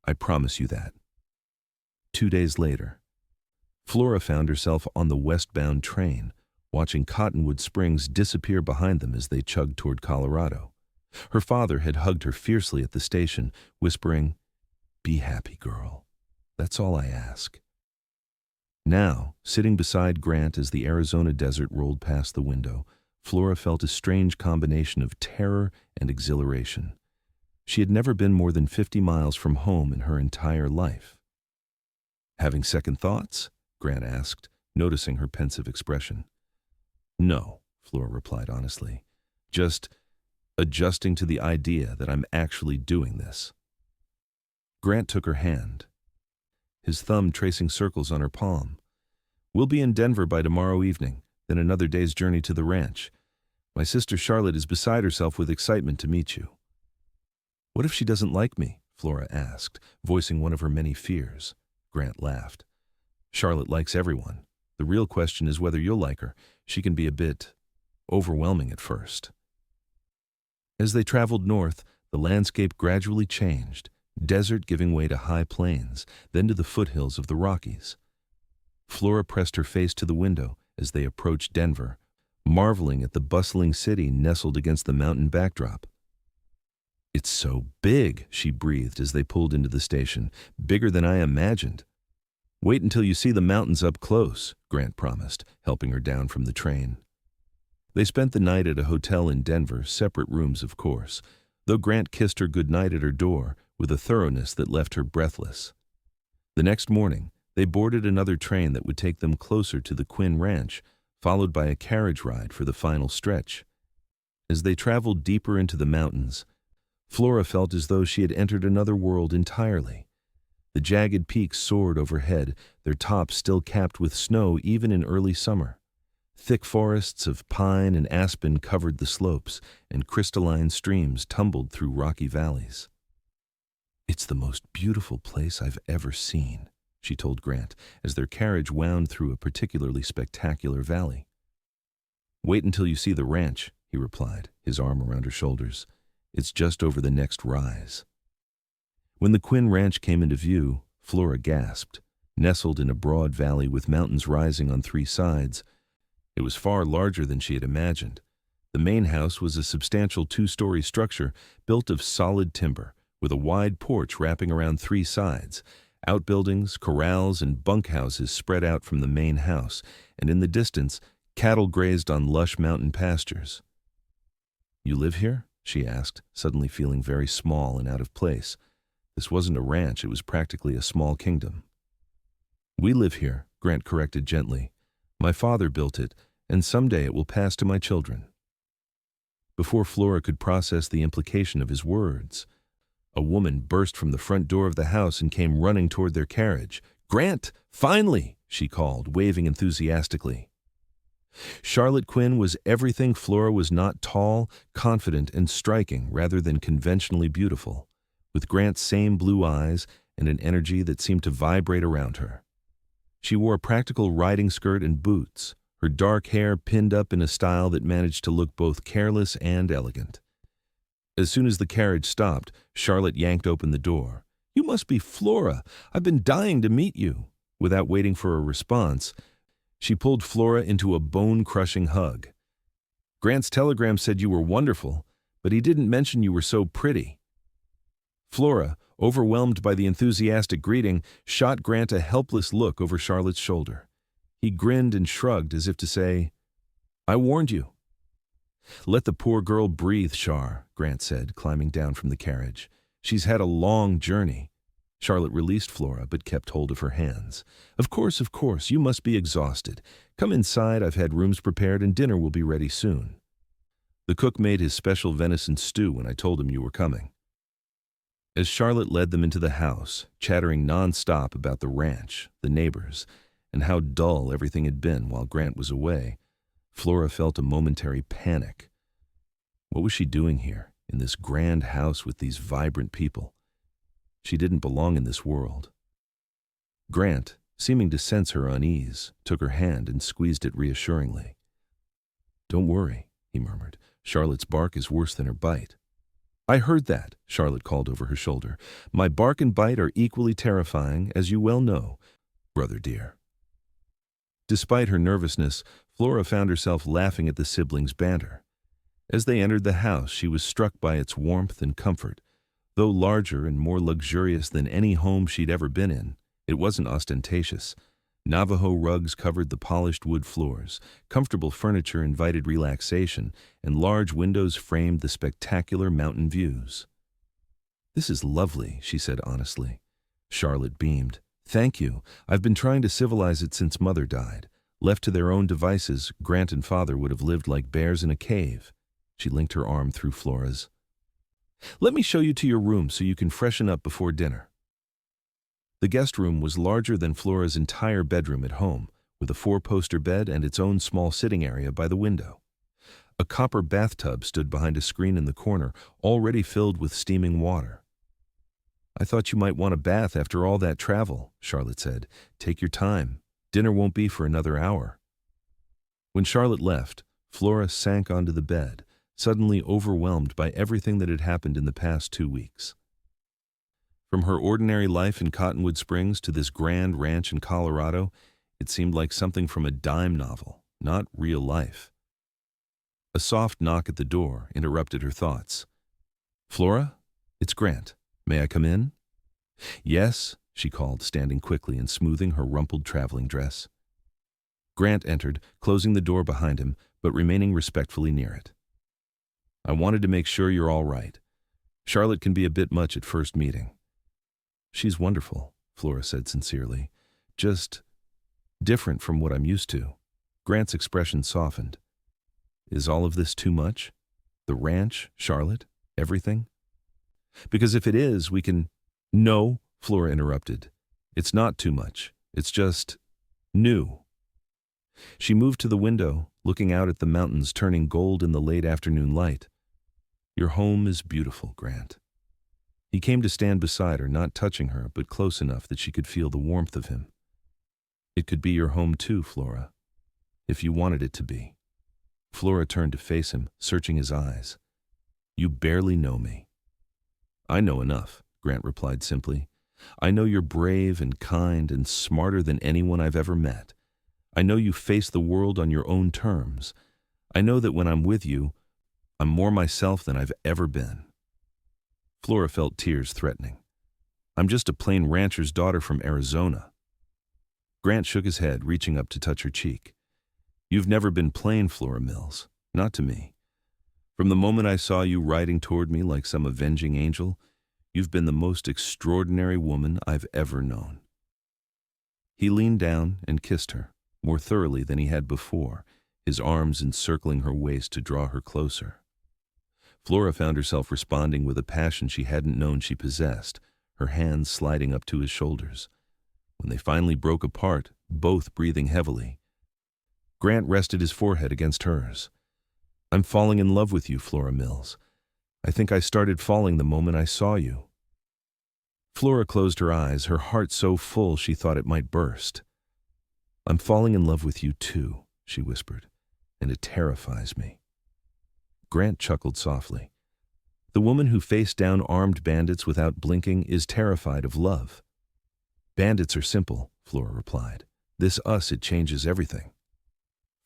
I promise you that." 2 days later, Flora found herself on the westbound train, watching Cottonwood Springs disappear behind them as they chugged toward Colorado. Her father had hugged her fiercely at the station, whispering, "Be happy, girl. That's all I ask." Now, sitting beside Grant as the Arizona desert rolled past the window, Flora felt a strange combination of terror and exhilaration. She had never been more than 50 miles from home in her entire life. "Having second thoughts?" Grant asked, noticing her pensive expression. "No," Flora replied honestly. "Just adjusting to the idea that I'm actually doing this." Grant took her hand, his thumb tracing circles on her palm. "We'll be in Denver by tomorrow evening, then another day's journey to the ranch. My sister Charlotte is beside herself with excitement to meet you." "What if she doesn't like me?" Flora asked, voicing one of her many fears. Grant laughed. "Charlotte likes everyone. The real question is whether you'll like her. She can be a bit overwhelming at first." As they traveled north, the landscape gradually changed, desert giving way to high plains, then to the foothills of the Rockies. Flora pressed her face to the window as they approached Denver, marveling at the bustling city nestled against the mountain backdrop. "It's so big," she breathed as they pulled into the station. "Bigger than I imagined." "Wait until you see the mountains up close," Grant promised, helping her down from the train. They spent the night at a hotel in Denver, separate rooms of course, though Grant kissed her goodnight at her door with a thoroughness that left her breathless. The next morning, they boarded another train that would take them closer to the Quinn Ranch, followed by a carriage ride for the final stretch. As they traveled deeper into the mountains, Flora felt as though she had entered another world entirely. The jagged peaks soared overhead, their tops still capped with snow even in early summer. Thick forests of pine and aspen covered the slopes, and crystalline streams tumbled through rocky valleys. "It's the most beautiful place I've ever seen," she told Grant, as their carriage wound through a particularly spectacular valley. "Wait until you see the ranch," he replied, his arm around her shoulders. "It's just over the next rise." When the Quinn Ranch came into view, Flora gasped. Nestled in a broad valley with mountains rising on 3 sides, it was far larger than she had imagined. The main house was a substantial 2-story structure built of solid timber, with a wide porch wrapping around 3 sides. Outbuildings, corrals, and bunkhouses spread out from the main house, and in the distance, cattle grazed on lush mountain pastures. "You live here?" she asked, suddenly feeling very small and out of place. This wasn't a ranch, it was practically a small kingdom. "We live here," Grant corrected gently. "My father built it, and someday it will pass to my children." Before Flora could process the implication of his words, a woman burst from the front door of the house and came running toward their carriage. "Grant, finally!" she called, waving enthusiastically. Charlotte Quinn was everything Flora was not: tall, confident, and striking rather than conventionally beautiful, with Grant's same blue eyes and an energy that seemed to vibrate around her. She wore a practical riding skirt and boots, her dark hair pinned up in a style that managed to look both careless and elegant. As soon as the carriage stopped, Charlotte yanked open the door. "You must be Flora. I've been dying to meet you." Without waiting for a response, she pulled Flora into a bone-crushing hug. "Grant's telegram said you were wonderful, but he didn't mention you were so pretty." Flora, overwhelmed by the enthusiastic greeting, shot Grant a helpless look over Charlotte's shoulder. He grinned and shrugged as if to say, "I warned you." "Let the poor girl breathe, Char," Grant said, climbing down from the carriage. "She's had a long journey." Charlotte released Flora, but kept hold of her hands. Of course, you must be exhausted. Come inside, I've had rooms prepared and dinner will be ready soon. The cook made his special venison stew when I told him you were coming." As Charlotte led them into the house, chattering non-stop about the ranch, the neighbors, and how dull everything had been while Grant was away, Flora felt a momentary panic. What was she doing here, in this grand house with these vibrant people? She didn't belong in this world. Grant, seeming to sense her unease, took her hand and squeezed it reassuringly. "Don't worry," he murmured. "Charlotte's bark is worse than her bite." "I heard that," Charlotte called over her shoulder. "My bark and bite are equally terrifying, as you well know, brother dear." Despite her nervousness, Flora found herself laughing at the siblings' banter. As they entered the house, she was struck by its warmth and comfort. Though larger and more luxurious than any home she'd ever been in, it wasn't ostentatious. Navajo rugs covered the polished wood floors, comfortable furniture invited relaxation, and large windows framed the spectacular mountain views. "This is lovely," she said honestly. Charlotte beamed. "Thank you. I've been trying to civilize it since Mother died. Left to their own devices, Grant and Father would have lived like bears in a cave." She linked her arm through Flora's. "Let me show you to your room so you can freshen up before dinner." The guest room was larger than Flora's entire bedroom at home, with a four-poster bed and its own small sitting area by the window. A copper bathtub stood behind a screen in the corner, already filled with steaming water. "I thought you might want a bath after all that travel," Charlotte said. "Take your time. Dinner won't be for another hour." When Charlotte left, Flora sank onto the bed, suddenly overwhelmed by everything that had happened in the past 2 weeks. From her ordinary life in Cottonwood Springs to this grand ranch in Colorado, it seemed like something from a dime novel, not real life. A soft knock at the door interrupted her thoughts. "Flora, it's Grant. May I come in?" "Yes," she called, standing quickly and smoothing her rumpled traveling dress. Grant entered, closing the door behind him, but remaining respectfully near it. "I wanted to make sure you're all right. Charlotte can be a bit much at first meeting." "She's wonderful," Flora said sincerely. "Just different from what I'm used to." Grant's expression softened. "Is all of this too much? The ranch, Charlotte, everything? Because if it is, we can—" "No," Flora interrupted. "It's not too much. It's just new." She moved to the window, looking out at the mountains turning gold in the late afternoon light. "Your home is beautiful, Grant." He came to stand beside her, not touching her, but close enough that she could feel the warmth of him. "It could be your home too, Flora, if you wanted it to be." Flora turned to face him, searching his eyes. "You barely know me." "I know enough," Grant replied simply. "I know you're brave and kind and smarter than anyone I've ever met. I know you face the world on your own terms. I know that when I'm with you, I'm more myself than I've ever been." Flora felt tears threatening. "I'm just a plain rancher's daughter from Arizona." Grant shook his head, reaching up to touch her cheek. "You've never been plain, Flora Mills. Not to me. From the moment I saw you riding toward me like some avenging angel, you've been the most extraordinary woman I've ever known." He leaned down and kissed her, more thoroughly than he had before, his arms encircling her waist to draw her closer. Flora found herself responding with a passion she hadn't known she possessed, her hands sliding up to his shoulders. When they finally broke apart, both breathing heavily, Grant rested his forehead against hers. "I'm falling in love with you, Flora Mills. I think I started falling the moment I saw you." Flora closed her eyes, her heart so full she thought it might burst. "I'm falling in love with you too," she whispered, "and it terrifies me." Grant chuckled softly. "The woman who faced down armed bandits without blinking is terrified of love." "Bandits are simple," Flora replied. "This us, it changes everything."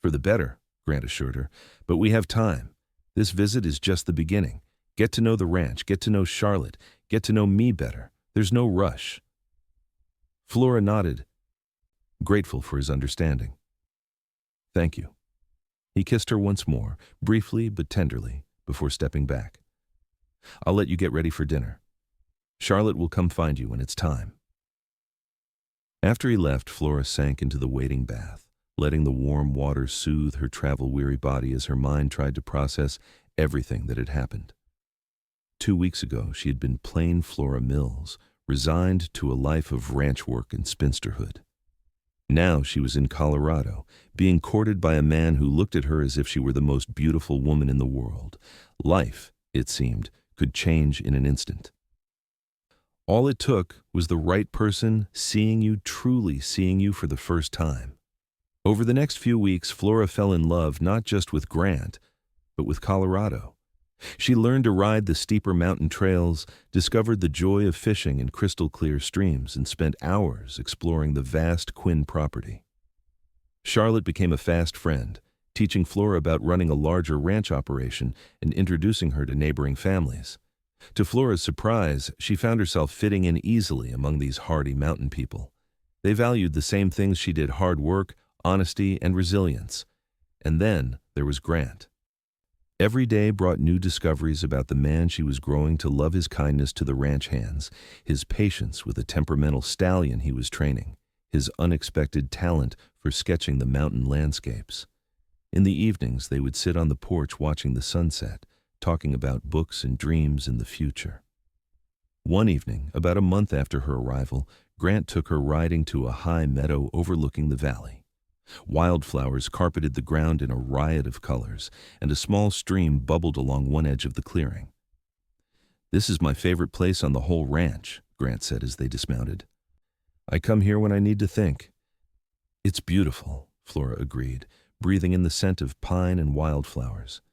"For the better," Grant assured her, "but we have time. This visit is just the beginning. Get to know the ranch, get to know Charlotte, get to know me better. There's no rush." Flora nodded, grateful for his understanding. "Thank you." He kissed her once more, briefly but tenderly, before stepping back. "I'll let you get ready for dinner. Charlotte will come find you when it's time." After he left, Flora sank into the waiting bath, letting the warm water soothe her travel-weary body as her mind tried to process everything that had happened. 2 weeks ago, she had been plain Flora Mills, resigned to a life of ranch work and spinsterhood. Now she was in Colorado, being courted by a man who looked at her as if she were the most beautiful woman in the world. Life, it seemed, could change in an instant. All it took was the right person seeing you, truly seeing you for the first time. Over the next few weeks, Flora fell in love not just with Grant, but with Colorado. She learned to ride the steeper mountain trails, discovered the joy of fishing in crystal-clear streams, and spent hours exploring the vast Quinn property. Charlotte became a fast friend, teaching Flora about running a larger ranch operation and introducing her to neighboring families. To Flora's surprise, she found herself fitting in easily among these hardy mountain people. They valued the same things she did: hard work, honesty, and resilience. And then there was Grant. Every day brought new discoveries about the man she was growing to love: his kindness to the ranch hands, his patience with a temperamental stallion he was training, his unexpected talent for sketching the mountain landscapes. In the evenings, they would sit on the porch watching the sunset, talking about books and dreams in the future. One evening, about a month after her arrival, Grant took her riding to a high meadow overlooking the valley. Wildflowers carpeted the ground in a riot of colors, and a small stream bubbled along one edge of the clearing. "This is my favorite place on the whole ranch," Grant said as they dismounted. "I come here when I need to think." "It's beautiful," Flora agreed, breathing in the scent of pine and wildflowers.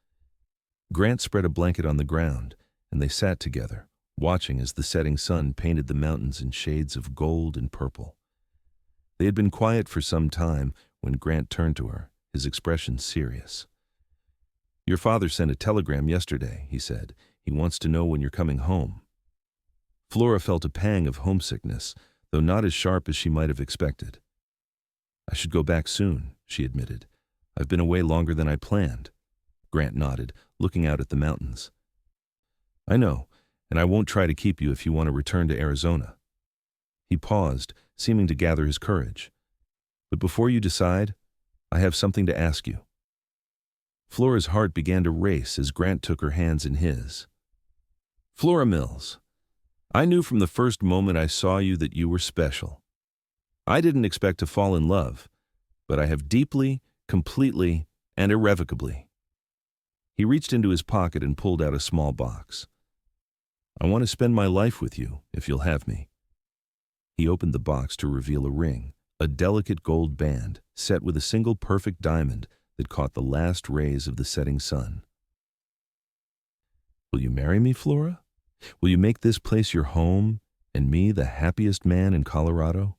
Grant spread a blanket on the ground, and they sat together, watching as the setting sun painted the mountains in shades of gold and purple. They had been quiet for some time when Grant turned to her, his expression serious. "Your father sent a telegram yesterday," he said. "He wants to know when you're coming home." Flora felt a pang of homesickness, though not as sharp as she might have expected. "I should go back soon," she admitted. "I've been away longer than I planned." Grant nodded, looking out at the mountains. "I know, and I won't try to keep you if you want to return to Arizona." He paused, seeming to gather his courage. "But before you decide, I have something to ask you." Flora's heart began to race as Grant took her hands in his. "Flora Mills, I knew from the first moment I saw you that you were special. I didn't expect to fall in love, but I have deeply, completely, and irrevocably." He reached into his pocket and pulled out a small box. "I want to spend my life with you, if you'll have me." He opened the box to reveal a ring, a delicate gold band set with a single perfect diamond that caught the last rays of the setting sun. "Will you marry me, Flora? Will you make this place your home and me the happiest man in Colorado?"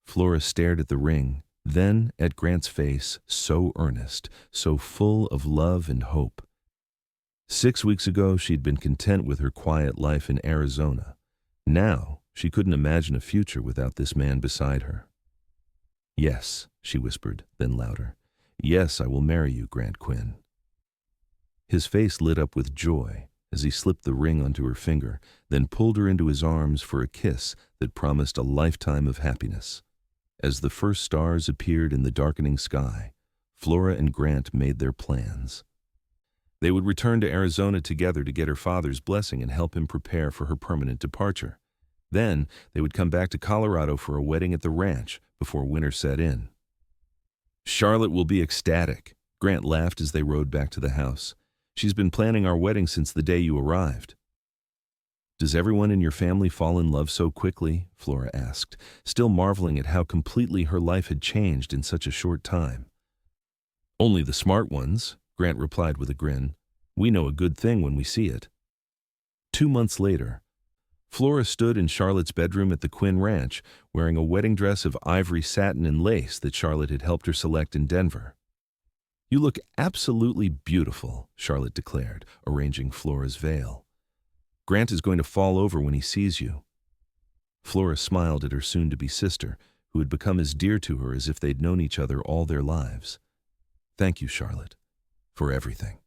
Flora stared at the ring, then at Grant's face, so earnest, so full of love and hope. 6 weeks ago, she'd been content with her quiet life in Arizona. Now, she couldn't imagine a future without this man beside her. "Yes," she whispered, then louder. "Yes, I will marry you, Grant Quinn." His face lit up with joy as he slipped the ring onto her finger, then pulled her into his arms for a kiss that promised a lifetime of happiness. As the first stars appeared in the darkening sky, Flora and Grant made their plans. They would return to Arizona together to get her father's blessing and help him prepare for her permanent departure. Then they would come back to Colorado for a wedding at the ranch before winter set in. Charlotte will be ecstatic, Grant laughed as they rode back to the house. She's been planning our wedding since the day you arrived. Does everyone in your family fall in love so quickly? Flora asked, still marveling at how completely her life had changed in such a short time. Only the smart ones, Grant replied with a grin. We know a good thing when we see it. 2 months later, Flora stood in Charlotte's bedroom at the Quinn Ranch, wearing a wedding dress of ivory satin and lace that Charlotte had helped her select in Denver. You look absolutely beautiful, Charlotte declared, arranging Flora's veil. Grant is going to fall over when he sees you. Flora smiled at her soon-to-be sister, who had become as dear to her as if they'd known each other all their lives. Thank you, Charlotte, for everything.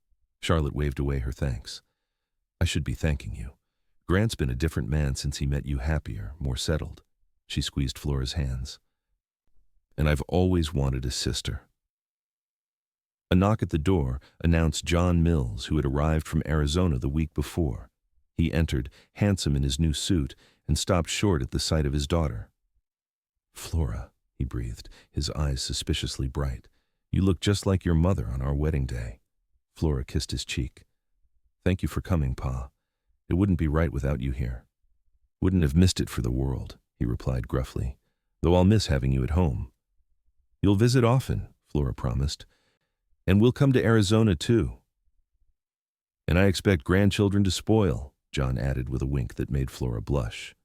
Charlotte waved away her thanks. I should be thanking you. Grant's been a different man since he met you, happier, more settled. She squeezed Flora's hands. And I've always wanted a sister. A knock at the door announced John Mills, who had arrived from Arizona the week before. He entered, handsome in his new suit, and stopped short at the sight of his daughter. Flora, he breathed, his eyes suspiciously bright. You look just like your mother on our wedding day. Flora kissed his cheek. Thank you for coming, Pa. It wouldn't be right without you here. Wouldn't have missed it for the world, he replied gruffly, though I'll miss having you at home. You'll visit often, Flora promised. And we'll come to Arizona too. And I expect grandchildren to spoil, John added with a wink that made Flora blush.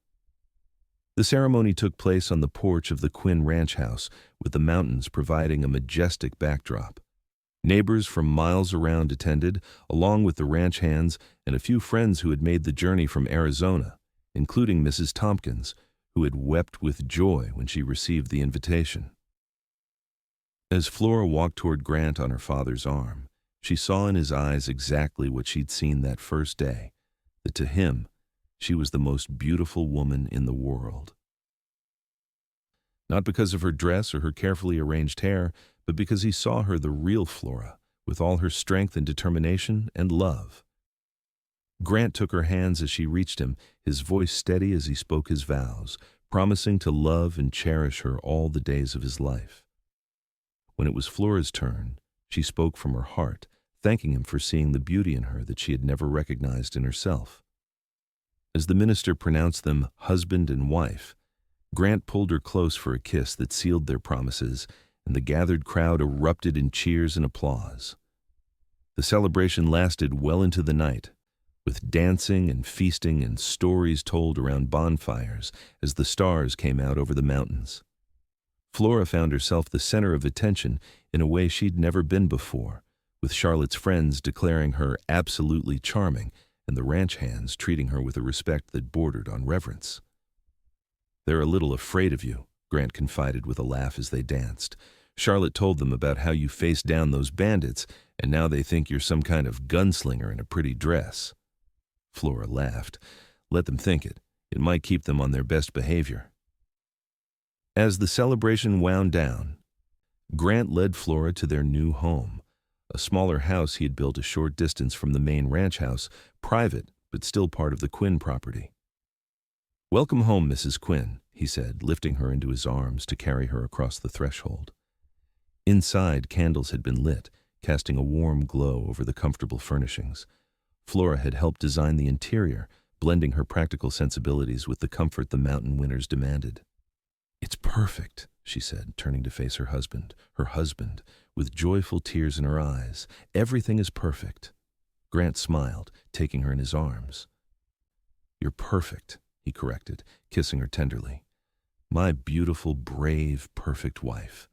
The ceremony took place on the porch of the Quinn Ranch house, with the mountains providing a majestic backdrop. Neighbors from miles around attended, along with the ranch hands and a few friends who had made the journey from Arizona, including Mrs. Tompkins, who had wept with joy when she received the invitation. As Flora walked toward Grant on her father's arm, she saw in his eyes exactly what she'd seen that first day, that to him, she was the most beautiful woman in the world. Not because of her dress or her carefully arranged hair, but because he saw her the real Flora, with all her strength and determination and love. Grant took her hands as she reached him, his voice steady as he spoke his vows, promising to love and cherish her all the days of his life. When it was Flora's turn, she spoke from her heart, thanking him for seeing the beauty in her that she had never recognized in herself. As the minister pronounced them husband and wife, Grant pulled her close for a kiss that sealed their promises, and the gathered crowd erupted in cheers and applause. The celebration lasted well into the night, with dancing and feasting and stories told around bonfires as the stars came out over the mountains. Flora found herself the center of attention in a way she'd never been before, with Charlotte's friends declaring her absolutely charming and the ranch hands treating her with a respect that bordered on reverence. They're a little afraid of you, Grant confided with a laugh as they danced. Charlotte told them about how you faced down those bandits, and now they think you're some kind of gunslinger in a pretty dress. Flora laughed. Let them think it. It might keep them on their best behavior. As the celebration wound down, Grant led Flora to their new home, a smaller house he had built a short distance from the main ranch house, private but still part of the Quinn property. Welcome home, Mrs. Quinn, he said, lifting her into his arms to carry her across the threshold. Inside, candles had been lit, casting a warm glow over the comfortable furnishings. Flora had helped design the interior, blending her practical sensibilities with the comfort the mountain winters demanded. It's perfect, she said, turning to face her husband, with joyful tears in her eyes. Everything is perfect. Grant smiled, taking her in his arms. You're perfect, he corrected, kissing her tenderly. My beautiful, brave, perfect wife.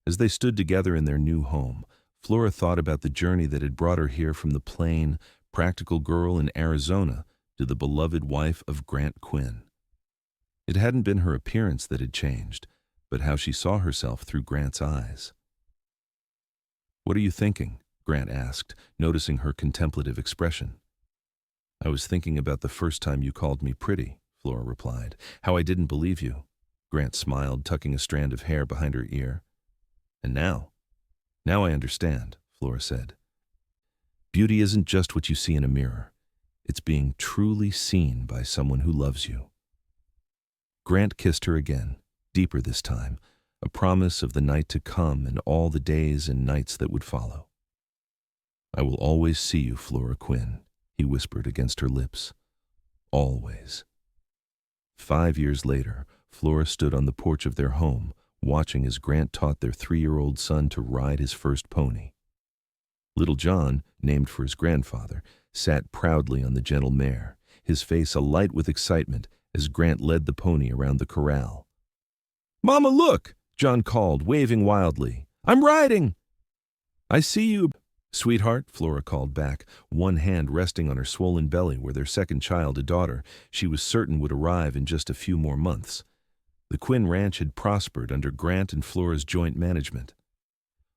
As they stood together in their new home, Flora thought about the journey that had brought her here from the plain, practical girl in Arizona to the beloved wife of Grant Quinn. It hadn't been her appearance that had changed, but how she saw herself through Grant's eyes. What are you thinking? Grant asked, noticing her contemplative expression. I was thinking about the first time you called me pretty, Flora replied. How I didn't believe you. Grant smiled, tucking a strand of hair behind her ear. And now? Now I understand, Flora said. Beauty isn't just what you see in a mirror. It's being truly seen by someone who loves you. Grant kissed her again, deeper this time, a promise of the night to come and all the days and nights that would follow. I will always see you, Flora Quinn, he whispered against her lips. Always. 5 years later, Flora stood on the porch of their home, watching as Grant taught their 3-year-old son to ride his first pony. Little John, named for his grandfather, sat proudly on the gentle mare, his face alight with excitement as Grant led the pony around the corral. "Mama, look!" John called, waving wildly. "I'm riding!" "I see you, sweetheart," Flora called back, one hand resting on her swollen belly where their second child, a daughter, she was certain would arrive in just a few more months. The Quinn Ranch had prospered under Grant and Flora's joint management.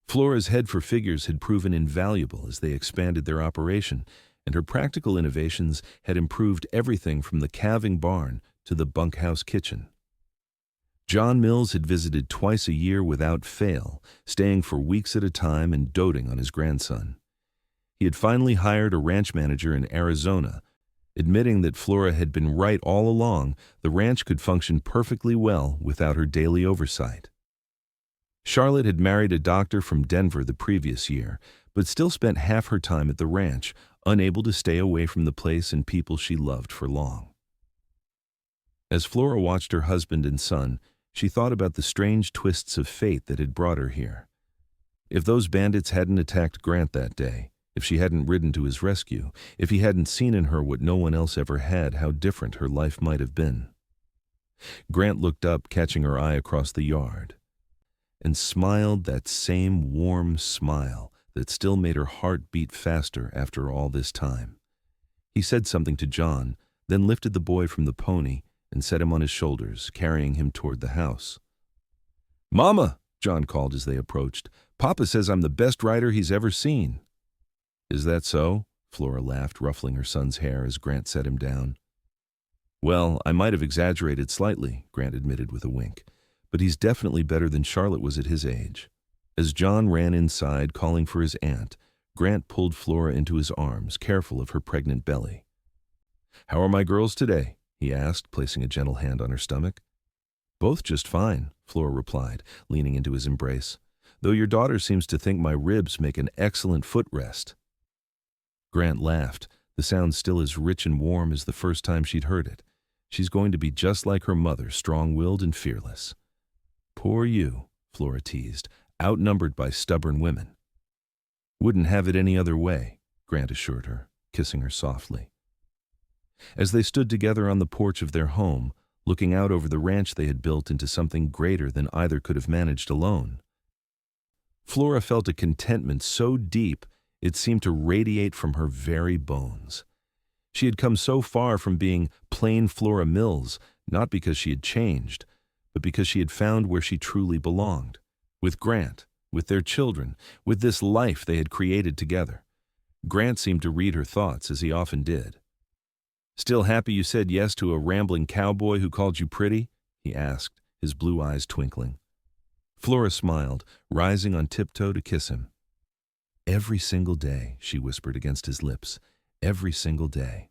Flora's head for figures had proven invaluable as they expanded their operation, and her practical innovations had improved everything from the calving barn to the bunkhouse kitchen. John Mills had visited twice a year without fail, staying for weeks at a time and doting on his grandson. He had finally hired a ranch manager in Arizona. Admitting that Flora had been right all along, the ranch could function perfectly well without her daily oversight. Charlotte had married a doctor from Denver the previous year, but still spent half her time at the ranch, unable to stay away from the place and people she loved for long. As Flora watched her husband and son, she thought about the strange twists of fate that had brought her here. If those bandits hadn't attacked Grant that day, if she hadn't ridden to his rescue, if he hadn't seen in her what no one else ever had, how different her life might have been. Grant looked up, catching her eye across the yard, and smiled that same warm smile that still made her heart beat faster after all this time. He said something to John, then lifted the boy from the pony and set him on his shoulders, carrying him toward the house. "Mama," John called as they approached, "Papa says I'm the best rider he's ever seen." "Is that so?" Flora laughed, ruffling her son's hair as Grant set him down. "Well, I might have exaggerated slightly," Grant admitted with a wink, "but he's definitely better than Charlotte was at his age." As John ran inside, calling for his aunt, Grant pulled Flora into his arms, careful of her pregnant belly. "How are my girls today?" he asked, placing a gentle hand on her stomach. "Both just fine," Flora replied, leaning into his embrace, "though your daughter seems to think my ribs make an excellent footrest." Grant laughed, the sound still as rich and warm as the first time she'd heard it. "She's going to be just like her mother, strong-willed and fearless." "Poor you," Flora teased, "outnumbered by stubborn women." "Wouldn't have it any other way," Grant assured her, kissing her softly. As they stood together on the porch of their home, looking out over the ranch they had built into something greater than either could have managed alone, Flora felt a contentment so deep it seemed to radiate from her very bones. She had come so far from being plain Flora Mills, not because she had changed, but because she had found where she truly belonged, with Grant, with their children, with this life they had created together. Grant seemed to read her thoughts, as he often did. "Still happy you said yes to a rambling cowboy who called you pretty?" he asked, his blue eyes twinkling. Flora smiled, rising on tiptoe to kiss him. "Every single day," she whispered against his lips, "every single day."